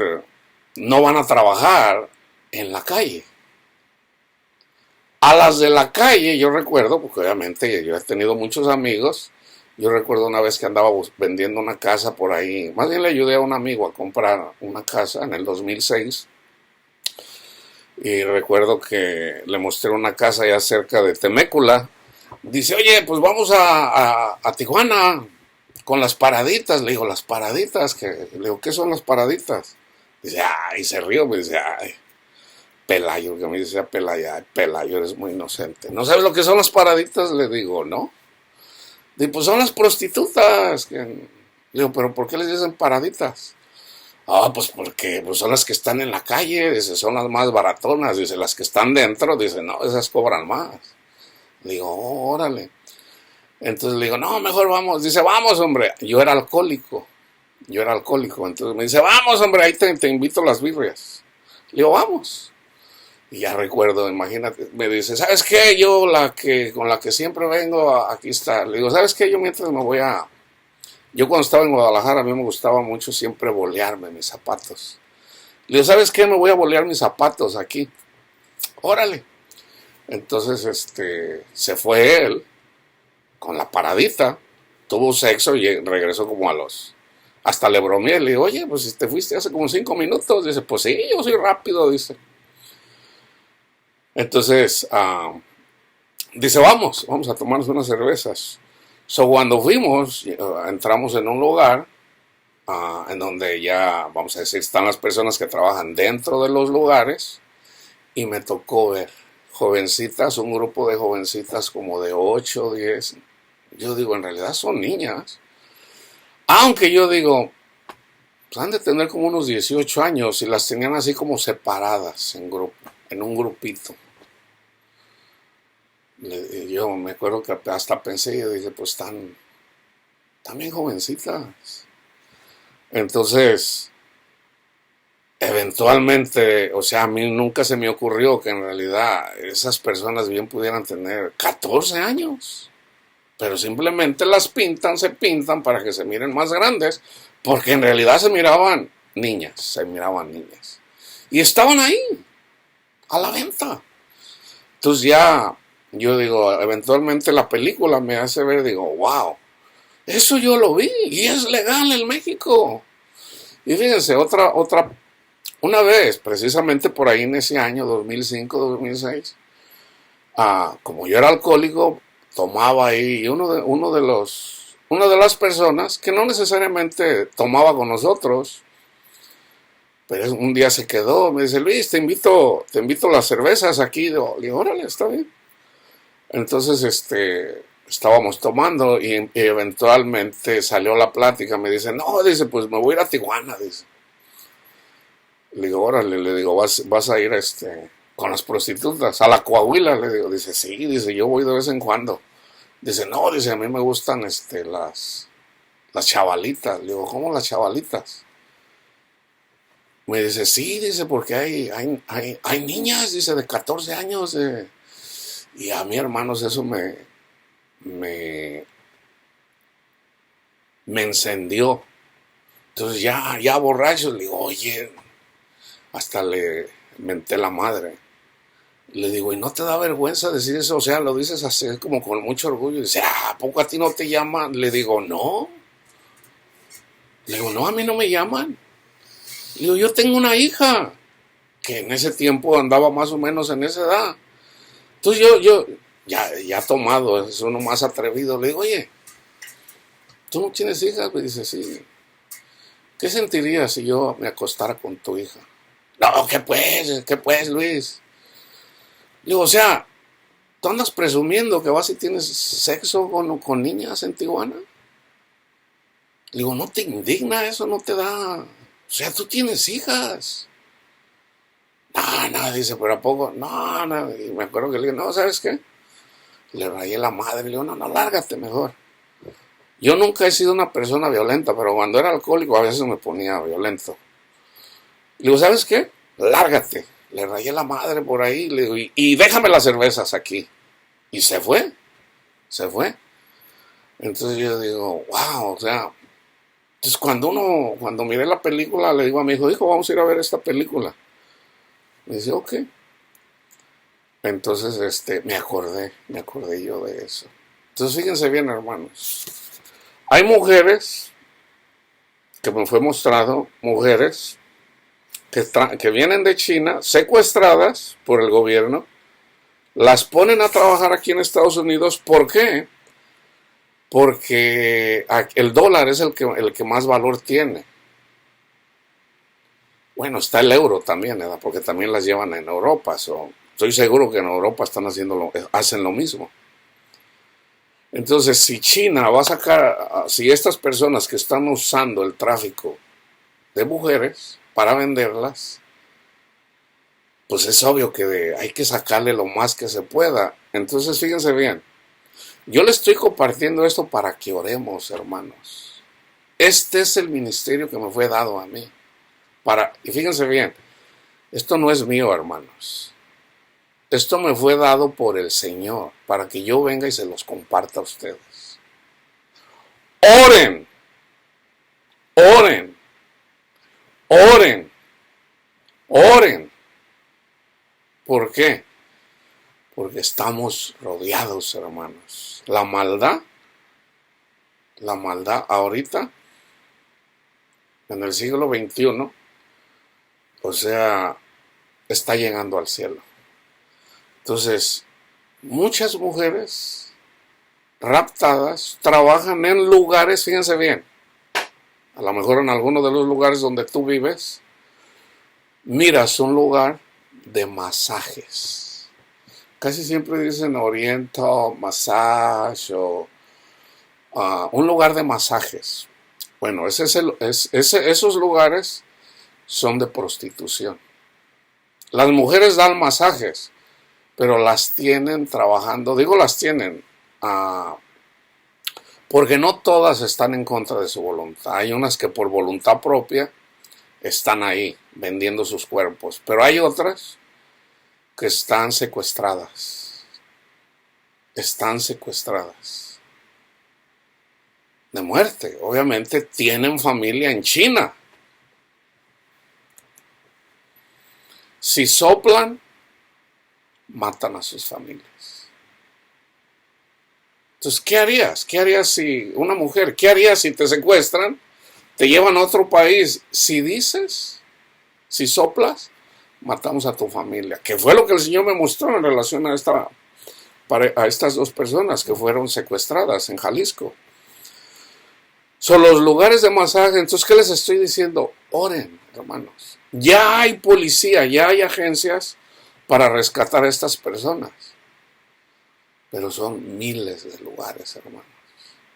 no van a trabajar en la calle. A las de la calle, yo recuerdo, porque obviamente yo he tenido muchos amigos, yo recuerdo una vez que andaba vendiendo una casa por ahí, más bien le ayudé a un amigo a comprar una casa en el 2006, y recuerdo que le mostré una casa ya cerca de Temécula. Dice, oye, pues vamos a Tijuana con las paraditas. Le digo, las paraditas, le digo, ¿qué son las paraditas? Dice, y se rió, me dice, ay, Pelayo, que me dice Pelayo, eres muy inocente. ¿No sabes lo que son las paraditas? Le digo, ¿no? Dice, pues son las prostitutas. Le digo, ¿pero por qué les dicen paraditas? Pues porque pues son las que están en la calle, dice, son las más baratonas. Dice, las que están dentro, dice, no, esas cobran más. Le digo, órale. Entonces le digo, no, mejor vamos. Dice, vamos, hombre. Yo era alcohólico. Entonces me dice, vamos, hombre, ahí te invito a las birrias. Le digo, vamos. Y ya recuerdo, imagínate, me dice, ¿sabes qué? Yo con la que siempre vengo, aquí está. Le digo, ¿sabes qué? Yo mientras yo cuando estaba en Guadalajara, a mí me gustaba mucho siempre bolearme mis zapatos. Le digo, ¿sabes qué? Me voy a bolear mis zapatos aquí. Órale. Entonces, se fue él con la paradita, tuvo sexo y regresó como hasta le bromeé. Le digo, oye, pues si te fuiste hace como 5 minutos. Dice, pues sí, yo soy rápido, dice. Entonces, dice, vamos a tomarnos unas cervezas. Cuando fuimos, entramos en un lugar en donde ya, vamos a decir, están las personas que trabajan dentro de los lugares, y me tocó ver jovencitas, un grupo de jovencitas como de 8 o 10. Yo digo, en realidad son niñas. Aunque yo digo, pues han de tener como unos 18 años, y las tenían así como separadas en un grupito. Yo me acuerdo que hasta pensé, yo dije, pues están bien jovencitas. Entonces, eventualmente, o sea, a mí nunca se me ocurrió que en realidad esas personas bien pudieran tener 14 años. Pero simplemente se pintan para que se miren más grandes, porque en realidad se miraban niñas. Y estaban ahí, a la venta. Entonces ya, yo digo, eventualmente la película me hace ver, digo, wow, eso yo lo vi, y es legal en México. Y fíjense, una vez, precisamente por ahí en ese año, 2005, 2006, como yo era alcohólico, tomaba ahí, y una de las personas que no necesariamente tomaba con nosotros, pero un día se quedó, me dice, Luis, te invito a las cervezas aquí. Le digo, órale, está bien. Entonces, estábamos tomando, y eventualmente salió la plática. Me dice, no, dice, pues me voy a ir a Tijuana, dice. Le digo, órale, le digo, vas a ir con las prostitutas, a la Coahuila, le digo. Dice, sí, dice, yo voy de vez en cuando. Dice, no, dice, a mí me gustan las chavalitas. Le digo, ¿cómo las chavalitas? Me dice, sí, dice, porque hay niñas, dice, de 14 años. Y a mí, hermanos, eso me, me encendió. Entonces ya borracho, le digo, oye, hasta le menté la madre. Le digo, ¿y no te da vergüenza decir eso? O sea, lo dices así como con mucho orgullo. Y dice, ¿a poco a ti no te llaman? Le digo, no. Le digo, no, a mí no me llaman. Le digo, yo tengo una hija que en ese tiempo andaba más o menos en esa edad. Entonces ya tomado, es uno más atrevido. Le digo, oye, ¿tú no tienes hija? Me dice, sí. ¿Qué sentirías si yo me acostara con tu hija? No, qué pues, Luis? Le digo, o sea, ¿tú andas presumiendo que vas y tienes sexo con niñas en Tijuana? Le digo, ¿no te indigna eso? ¿No te da? O sea, tú tienes hijas. No, dice, pero ¿a poco? No. Y me acuerdo que le digo, no, ¿sabes qué? Le rayé la madre. Le digo, no, lárgate mejor. Yo nunca he sido una persona violenta, pero cuando era alcohólico a veces me ponía violento. Le digo, ¿sabes qué? Lárgate. Le rayé la madre por ahí. Le digo, y déjame las cervezas aquí. Y se fue. Entonces yo digo, wow, o sea. Entonces cuando miré la película, le digo a mi hijo, vamos a ir a ver esta película. Me dice, ok. Entonces, me acordé yo de eso. Entonces, fíjense bien, hermanos. Hay mujeres, que me fue mostrado, mujeres que vienen de China, secuestradas por el gobierno, las ponen a trabajar aquí en Estados Unidos. ¿Por qué? Porque el dólar es el que más valor tiene. Bueno, está el euro también, ¿verdad? Porque también las llevan en Europa. Estoy seguro que en Europa hacen lo mismo. Entonces, si China va a sacar, si estas personas que están usando el tráfico de mujeres para venderlas, pues es obvio que hay que sacarle lo más que se pueda. Entonces, fíjense bien, yo le estoy compartiendo esto para que oremos, hermanos. Este es el ministerio que me fue dado a mí. Y fíjense bien, esto no es mío, hermanos. Esto me fue dado por el Señor para que yo venga y se los comparta a ustedes. Oren, oren, oren, oren. ¿Por qué? Porque estamos rodeados, hermanos. La maldad ahorita, en el siglo XXI, o sea, está llegando al cielo. Entonces, muchas mujeres raptadas trabajan en lugares, fíjense bien, a lo mejor en alguno de los lugares donde tú vives, miras un lugar de masajes. Casi siempre dicen Oriental Massage o un lugar de masajes. Bueno, esos lugares son de prostitución. Las mujeres dan masajes, pero las tienen trabajando, digo las tienen, porque no todas están en contra de su voluntad. Hay unas que por voluntad propia están ahí vendiendo sus cuerpos, pero hay otras que están secuestradas. Están secuestradas de muerte. Obviamente tienen familia en China. Si soplan, matan a sus familias. Entonces, ¿qué harías? ¿Qué harías si una mujer, qué harías si te secuestran, te llevan a otro país? Si dices, si soplas, matamos a tu familia. Que fue lo que el Señor me mostró en relación a estas dos personas que fueron secuestradas en Jalisco. Son los lugares de masaje. Entonces, ¿qué les estoy diciendo? Oren, hermanos. Ya hay policía, ya hay agencias para rescatar a estas personas. Pero son miles de lugares, hermanos.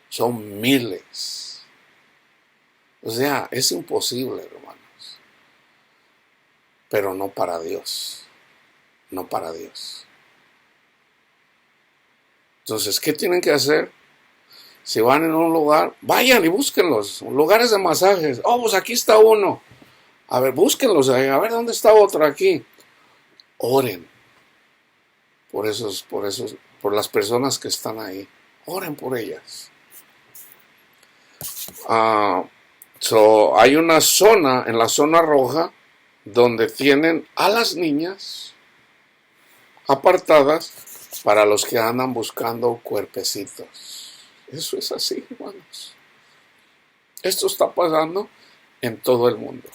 Son miles. O sea, es imposible, hermanos. pero no para Dios, no para Dios. Entonces, ¿qué tienen que hacer? Si van en un lugar, vayan y búsquenlos, lugares de masajes. Oh, pues aquí está uno. A ver, búsquenlos ahí, a ver dónde está otro aquí. Oren por las personas que están ahí. Oren por ellas. Hay una zona, en la zona roja, donde tienen a las niñas apartadas para los que andan buscando cuerpecitos. Eso es así, hermanos. Esto está pasando en todo el mundo.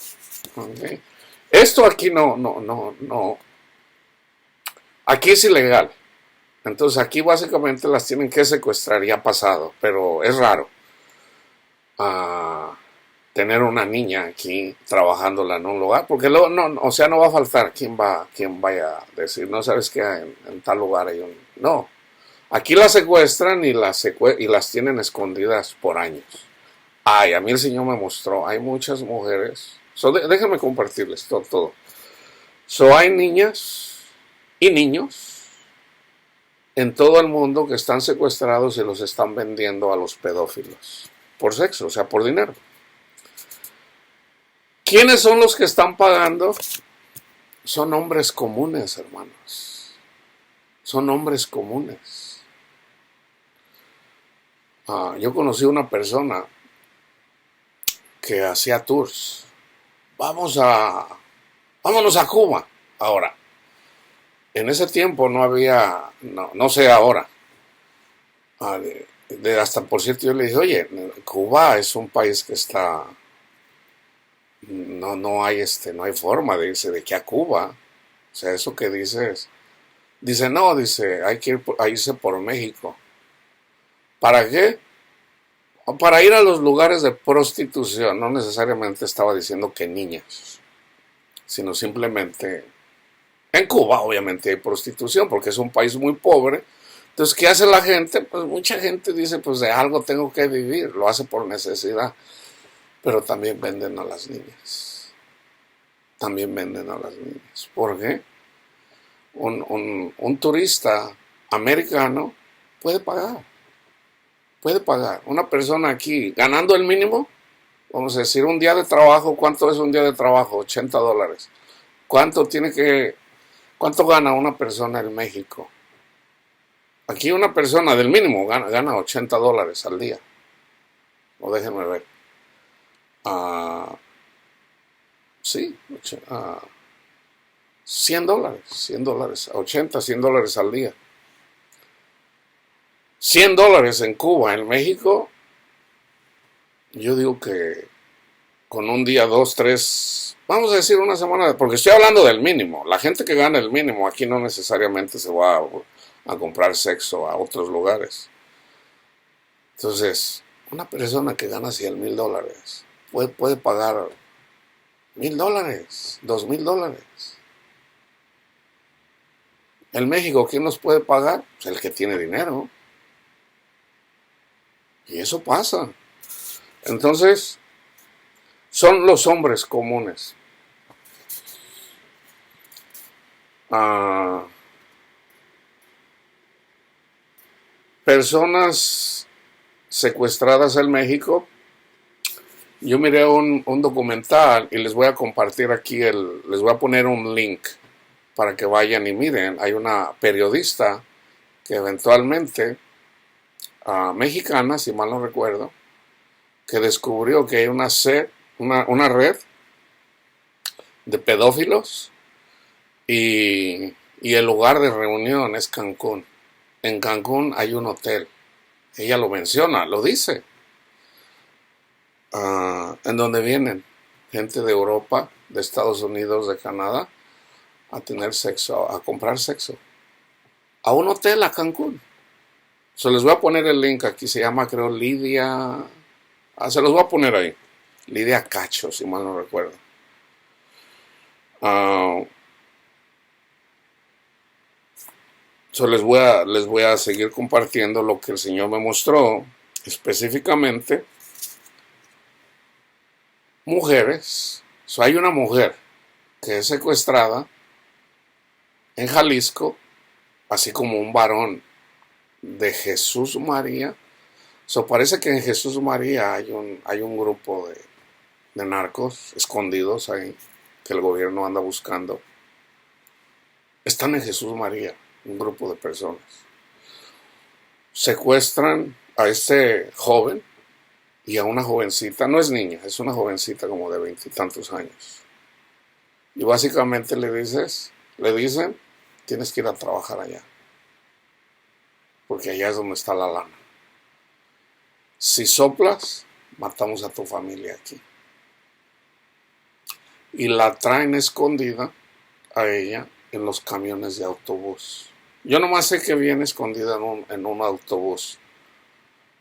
¿Okay? Esto aquí no. Aquí es ilegal. Entonces aquí básicamente las tienen que secuestrar, ya ha pasado, pero es raro tener una niña aquí trabajándola en un lugar, porque luego no va a faltar quien vaya a decir, no sabes que en tal lugar hay un... No, aquí las secuestran y las tienen escondidas por años. A mí el Señor me mostró, hay muchas mujeres, déjenme compartirles todo. Hay niñas y niños en todo el mundo que están secuestrados y los están vendiendo a los pedófilos por sexo, o sea, por dinero. ¿Quiénes son los que están pagando? Son hombres comunes, hermanos. Son hombres comunes. Yo conocí una persona que hacía tours. Vámonos a Cuba. Ahora, en ese tiempo no había, no sé ahora. Hasta por cierto yo le dije, oye, Cuba es un país que está, no hay forma de irse de aquí a Cuba. O sea, eso que dices, dice, hay que irse por México. ¿Para qué? Para ir a los lugares de prostitución. No necesariamente estaba diciendo que niñas, sino simplemente, en Cuba obviamente hay prostitución porque es un país muy pobre. Entonces, ¿qué hace la gente? Pues mucha gente dice, pues de algo tengo que vivir, lo hace por necesidad, pero también venden a las niñas. También venden a las niñas. ¿Por qué? Un turista americano puede pagar. Una persona aquí ganando el mínimo, vamos a decir, un día de trabajo, ¿cuánto es un día de trabajo? $80. ¿Cuánto gana una persona en México? Aquí una persona del mínimo gana $80 al día. O déjenme ver. Sí, $100, 80, $100 al día. $100 en Cuba, en México, yo digo que con un día, 2, 3, vamos a decir una semana, porque estoy hablando del mínimo. La gente que gana el mínimo aquí no necesariamente se va a comprar sexo a otros lugares. Entonces, una persona que gana $100,000 puede pagar $1,000, $2,000. En México, ¿quién los puede pagar? Pues el que tiene dinero. Y eso pasa. Entonces, son los hombres comunes. Personas secuestradas en México. Yo miré un documental y les voy a compartir aquí, les voy a poner un link para que vayan y miren. Hay una periodista que eventualmente, mexicana, si mal no recuerdo, que descubrió que hay una red de pedófilos y el lugar de reunión es Cancún. En Cancún hay un hotel. Ella lo menciona, lo dice. En donde vienen gente de Europa, de Estados Unidos, de Canadá, a tener sexo, a comprar sexo. A un hotel a Cancún. Les voy a poner el link aquí, se llama creo Lidia... se los voy a poner ahí. Lidia Cacho, si mal no recuerdo. Les voy a seguir compartiendo lo que el Señor me mostró, específicamente mujeres. Hay una mujer que es secuestrada en Jalisco, así como un varón de Jesús María. Parece que en Jesús María hay un grupo de narcos escondidos ahí que el gobierno anda buscando. Están en Jesús María, un grupo de personas. Secuestran a este joven y a una jovencita, no es niña, es una jovencita como de 20 y tantos años. Y básicamente le dicen, tienes que ir a trabajar allá, porque allá es donde está la lana. Si soplas, matamos a tu familia aquí. Y la traen escondida a ella en los camiones de autobús. Yo nomás sé que viene escondida en un autobús,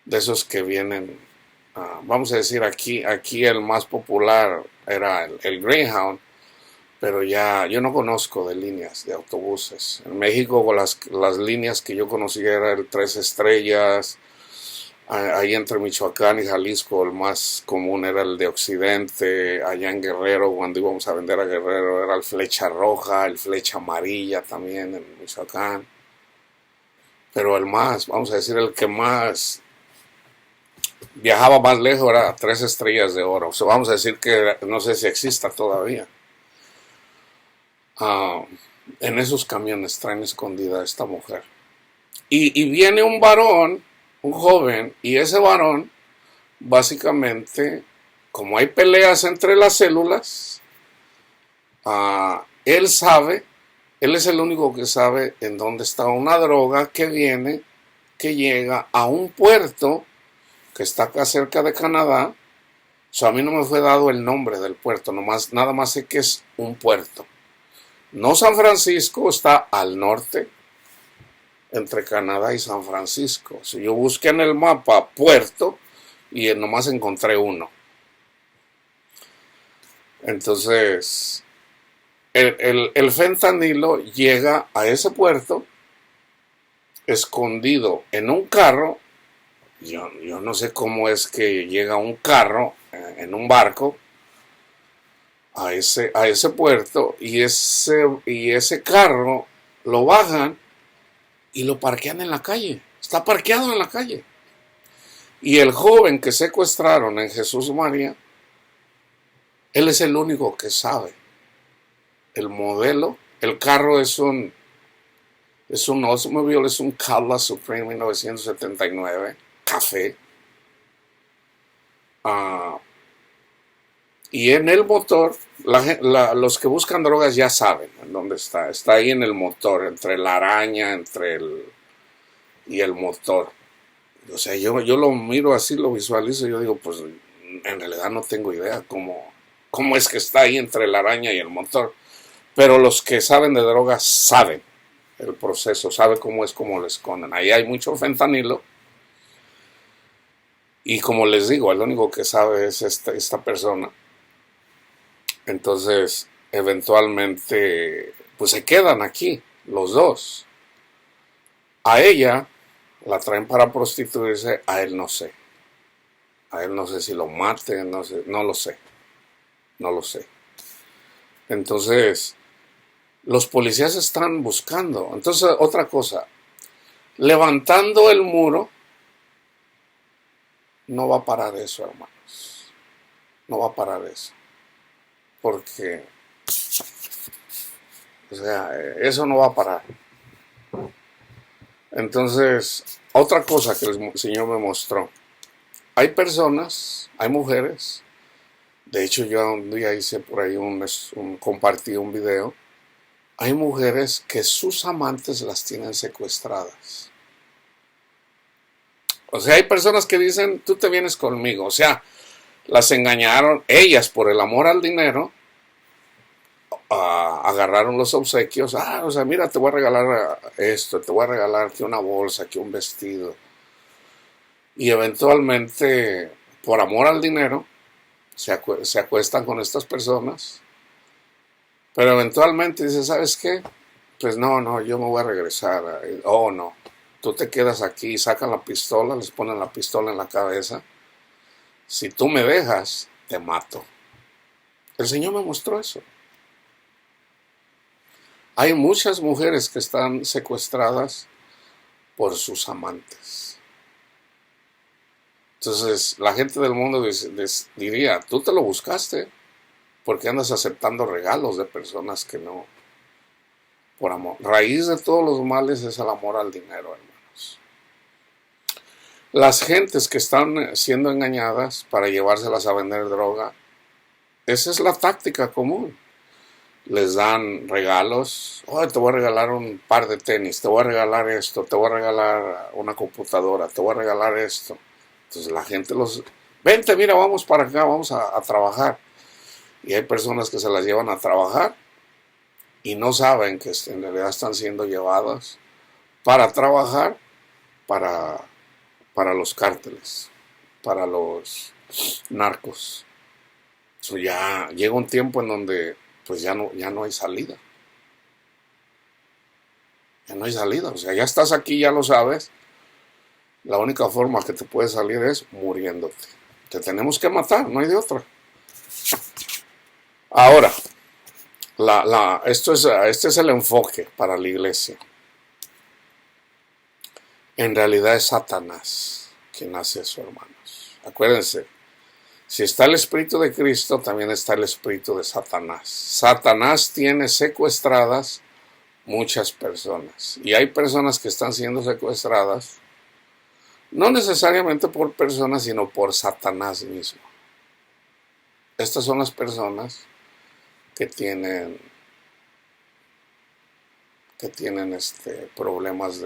de esos que vienen, vamos a decir, aquí el más popular era el Greyhound, pero ya yo no conozco de líneas de autobuses. En México las líneas que yo conocía eran el Tres Estrellas. Ahí entre Michoacán y Jalisco el más común era el de Occidente. Allá en Guerrero, cuando íbamos a vender a Guerrero, era el Flecha Roja, el Flecha Amarilla también en Michoacán. Pero vamos a decir, el que más viajaba más lejos era Tres Estrellas de Oro. Vamos a decir que no sé si exista todavía. En esos camiones traen escondida a esta mujer. Y viene un varón, un joven, y ese varón, básicamente, como hay peleas entre las células, él es el único que sabe en dónde está una droga que llega a un puerto que está acá cerca de Canadá. A mí no me fue dado el nombre del puerto, nada más sé que es un puerto. No San Francisco, está al norte, entre Canadá y San Francisco. Si yo busqué en el mapa puerto y nomás encontré uno. Entonces, el fentanilo llega a ese puerto escondido en un carro. Yo no sé cómo es que llega un carro en un barco a ese puerto y ese carro lo bajan y lo parquean en la calle. Está parqueado en la calle. Y el joven que secuestraron en Jesús María, él es el único que sabe el modelo. El carro es un Oldsmobile, es un Cadillac Supreme 1979, café. Y en el motor, los que buscan drogas ya saben en dónde está. Está ahí en el motor, entre la araña, y el motor. O sea, yo lo miro así, lo visualizo, y yo digo, pues en realidad no tengo idea cómo es que está ahí entre la araña y el motor. Pero los que saben de drogas saben el proceso, saben cómo lo esconden. Ahí hay mucho fentanilo. Y como les digo, el único que sabe es esta persona. Entonces, eventualmente, pues se quedan aquí, los dos. A ella la traen para prostituirse, a él no sé. A él no sé si lo maten, no lo sé. No lo sé. Entonces, los policías están buscando. Entonces, otra cosa, levantando el muro, no va a parar eso, hermanos. No va a parar eso. Porque, o sea, eso no va a parar. Entonces, otra cosa que el Señor me mostró. Hay personas, hay mujeres. De hecho, yo un día hice por ahí compartí un video. Hay mujeres que sus amantes las tienen secuestradas. O sea, hay personas que dicen, tú te vienes conmigo. O sea, las engañaron, ellas por el amor al dinero, agarraron los obsequios. O sea, mira, te voy a regalar esto, te voy a regalar aquí una bolsa, aquí un vestido. Y eventualmente, por amor al dinero, se acuestan con estas personas. Pero eventualmente dice, ¿sabes qué? Pues no, yo me voy a regresar. Oh, no, tú te quedas aquí, sacan la pistola, les ponen la pistola en la cabeza. Si tú me dejas, te mato. El Señor me mostró eso. Hay muchas mujeres que están secuestradas por sus amantes. Entonces, la gente del mundo diría, tú te lo buscaste, porque andas aceptando regalos de personas que no, por amor. Raíz de todos los males es el amor al dinero, hermanos. Las gentes que están siendo engañadas para llevárselas a vender droga, esa es la táctica común. Les dan regalos, oh, te voy a regalar un par de tenis, te voy a regalar esto, te voy a regalar una computadora, te voy a regalar esto. Entonces la gente vente, mira, vamos para acá, vamos a trabajar. Y hay personas que se las llevan a trabajar y no saben que en realidad están siendo llevadas para trabajar para los cárteles, para los narcos. Eso ya llega un tiempo en donde pues ya no hay salida. Ya no hay salida, o sea, ya estás aquí, ya lo sabes. La única forma que te puedes salir es muriéndote. Te tenemos que matar, no hay de otra. Ahora, este es el enfoque para la iglesia. En realidad es Satanás quien hace eso, hermanos. Acuérdense, si está el Espíritu de Cristo, también está el Espíritu de Satanás. Satanás tiene secuestradas muchas personas. Y hay personas que están siendo secuestradas, no necesariamente por personas, sino por Satanás mismo. Estas son las personas que tienen problemas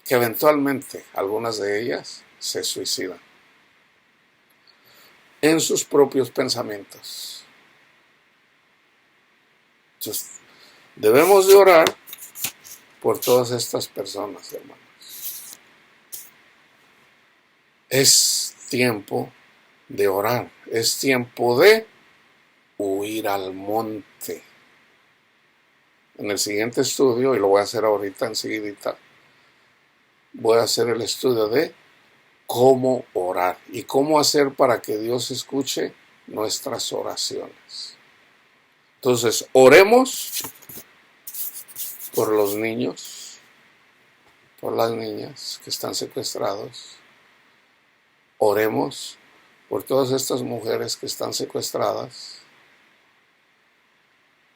que eventualmente algunas de ellas se suicidan en sus propios pensamientos. Entonces, debemos de orar por todas estas personas, hermanos. Es tiempo de orar, es tiempo de huir al monte. En el siguiente estudio, y lo voy a hacer ahorita enseguidita, voy a hacer el estudio de cómo orar y cómo hacer para que Dios escuche nuestras oraciones. Entonces, oremos por los niños, por las niñas que están secuestrados. Oremos por todas estas mujeres que están secuestradas.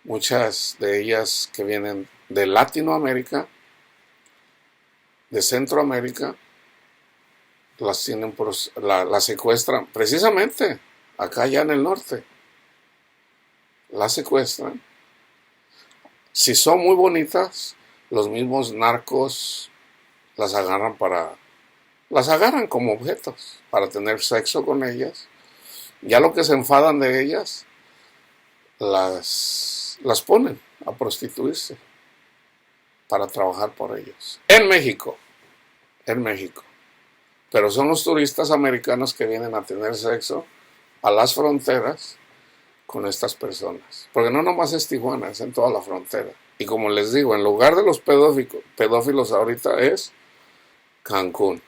Muchas de ellas que vienen de Latinoamérica, de Centroamérica, las secuestran precisamente acá ya en el norte. Las secuestran. Si son muy bonitas, los mismos narcos las agarran como objetos para tener sexo con ellas. Ya lo que se enfadan de ellas, las ponen a prostituirse para trabajar por ellos. En México. Pero son los turistas americanos que vienen a tener sexo a las fronteras con estas personas. Porque no nomás es Tijuana, es en toda la frontera. Y como les digo, en lugar de los pedófilos ahorita es Cancún.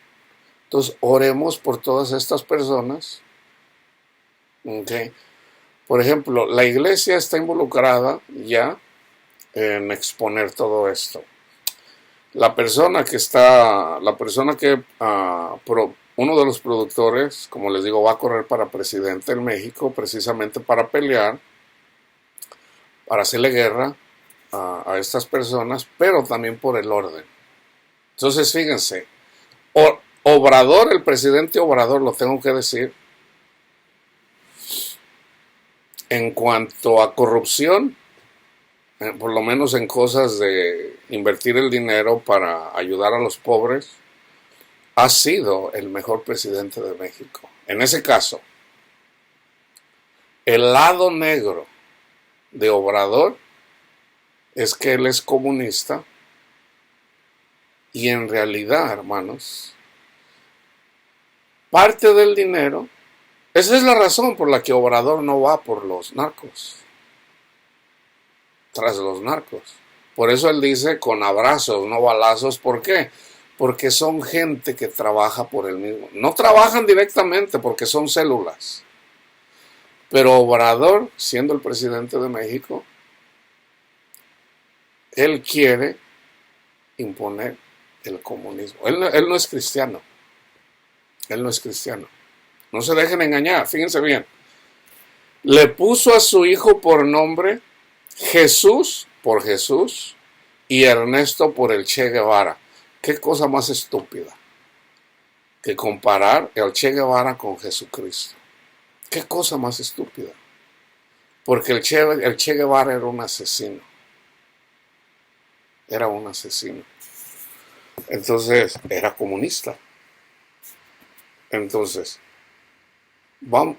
Entonces, oremos por todas estas personas. ¿Okay? Por ejemplo, la iglesia está involucrada ya en exponer todo esto. Uno de los productores, como les digo, va a correr para presidente en México, precisamente para pelear, para hacerle guerra a estas personas, pero también por el orden. Entonces, fíjense, Obrador, el presidente Obrador, lo tengo que decir, en cuanto a corrupción, por lo menos en cosas de invertir el dinero para ayudar a los pobres, ha sido el mejor presidente de México. En ese caso, el lado negro de Obrador es que él es comunista y en realidad, hermanos, parte del dinero, esa es la razón por la que Obrador no va por los narcos, tras los narcos. Por eso él dice con abrazos, no balazos. ¿Por qué? Porque son gente que trabaja por el mismo. No trabajan directamente porque son células. Pero Obrador, siendo el presidente de México, Él quiere imponer el comunismo. Él no es cristiano. Él no es cristiano. No se dejen engañar, fíjense bien. Le puso a su hijo por nombre Jesús por Jesús y Ernesto por el Che Guevara. ¿Qué cosa más estúpida que comparar el Che Guevara con Jesucristo? ¿Qué cosa más estúpida? Porque el Che Guevara era un asesino. Era un asesino. Entonces, era comunista. Entonces,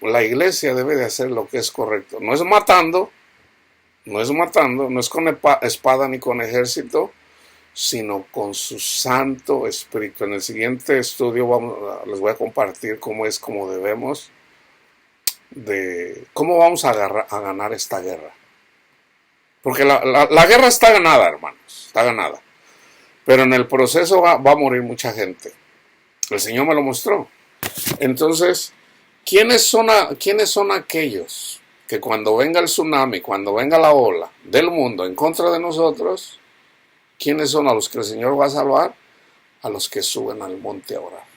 la iglesia debe de hacer lo que es correcto. No es matando, no es con espada ni con ejército, sino con su Santo Espíritu. En el siguiente estudio les voy a compartir cómo debemos cómo vamos a ganar esta guerra. Porque la guerra está ganada, hermanos, está ganada. Pero en el proceso va a morir mucha gente. El Señor me lo mostró. Entonces, ¿quiénes son aquellos que cuando venga el tsunami, cuando venga la ola del mundo en contra de nosotros, quiénes son a los que el Señor va a salvar? A los que suben al monte a orar.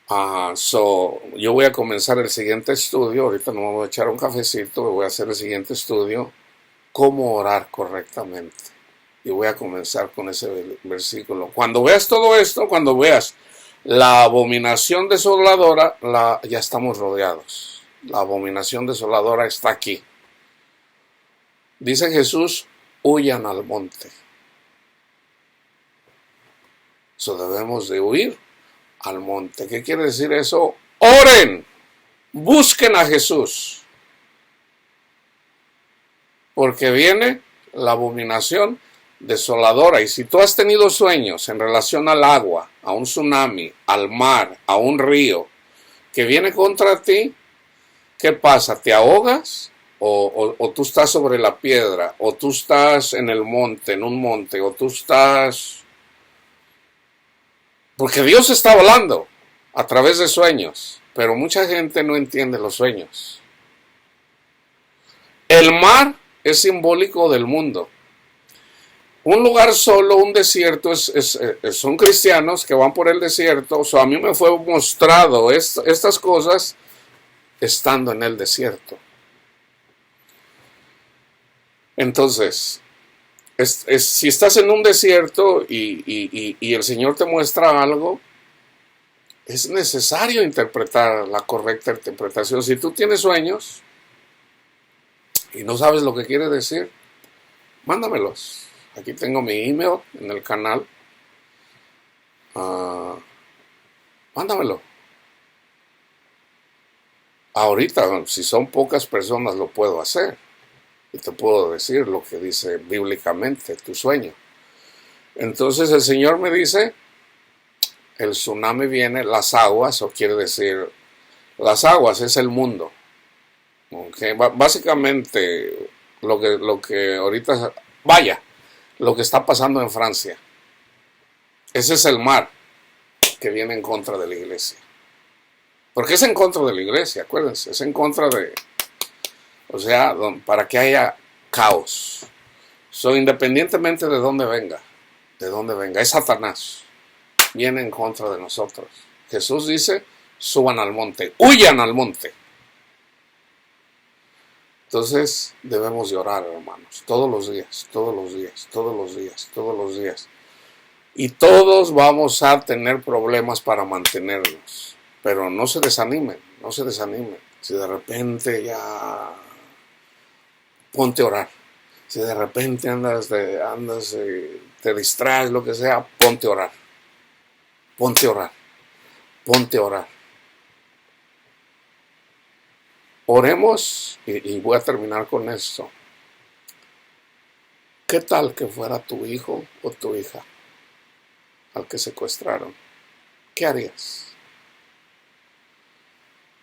Yo voy a comenzar el siguiente estudio. Ahorita no me voy a echar un cafecito, voy a hacer el siguiente estudio, cómo orar correctamente. Y voy a comenzar con ese versículo. Cuando veas todo esto, cuando veas la abominación desoladora, ya estamos rodeados. La abominación desoladora está aquí. Dice Jesús, huyan al monte. Debemos de huir al monte. ¿Qué quiere decir eso? Oren, busquen a Jesús, porque viene la abominación desoladora. Y si tú has tenido sueños en relación al agua, a un tsunami, al mar, a un río, que viene contra ti, ¿qué pasa? ¿Te ahogas? O tú estás sobre la piedra, o tú estás en el monte, en un monte, o tú estás... Porque Dios está hablando a través de sueños, pero mucha gente no entiende los sueños. El mar es simbólico del mundo. Un lugar solo, un desierto, son cristianos que van por el desierto. A mí me fue mostrado estas cosas estando en el desierto. Entonces, si estás en un desierto y el Señor te muestra algo, es necesario interpretar la correcta interpretación. Si tú tienes sueños y no sabes lo que quiere decir, mándamelos. Aquí tengo mi email en el canal. Mándamelo. Ahorita, si son pocas personas, lo puedo hacer. Y te puedo decir lo que dice bíblicamente tu sueño. Entonces el Señor me dice, el tsunami viene, las aguas, o quiere decir, las aguas es el mundo. Okay. Básicamente, lo que ahorita, lo que está pasando en Francia. Ese es el mar que viene en contra de la iglesia. Porque es en contra de la iglesia, acuérdense, es en contra de... O sea, para que haya caos. Independientemente de dónde venga, es Satanás. Viene en contra de nosotros. Jesús dice, suban al monte, huyan al monte. Entonces debemos de orar, hermanos, todos los días. Y todos vamos a tener problemas para mantenernos. Pero no se desanimen. Si de repente ya... ponte a orar. Si de repente te distraes, lo que sea, ponte a orar. Oremos y voy a terminar con esto. ¿Qué tal que fuera tu hijo o tu hija al que secuestraron? ¿Qué harías?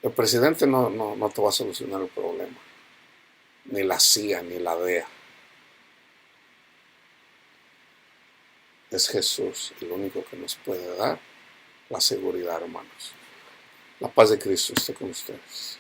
El presidente no te va a solucionar el problema. Ni la CIA, ni la DEA. Es Jesús el único que nos puede dar la seguridad, hermanos. La paz de Cristo esté con ustedes.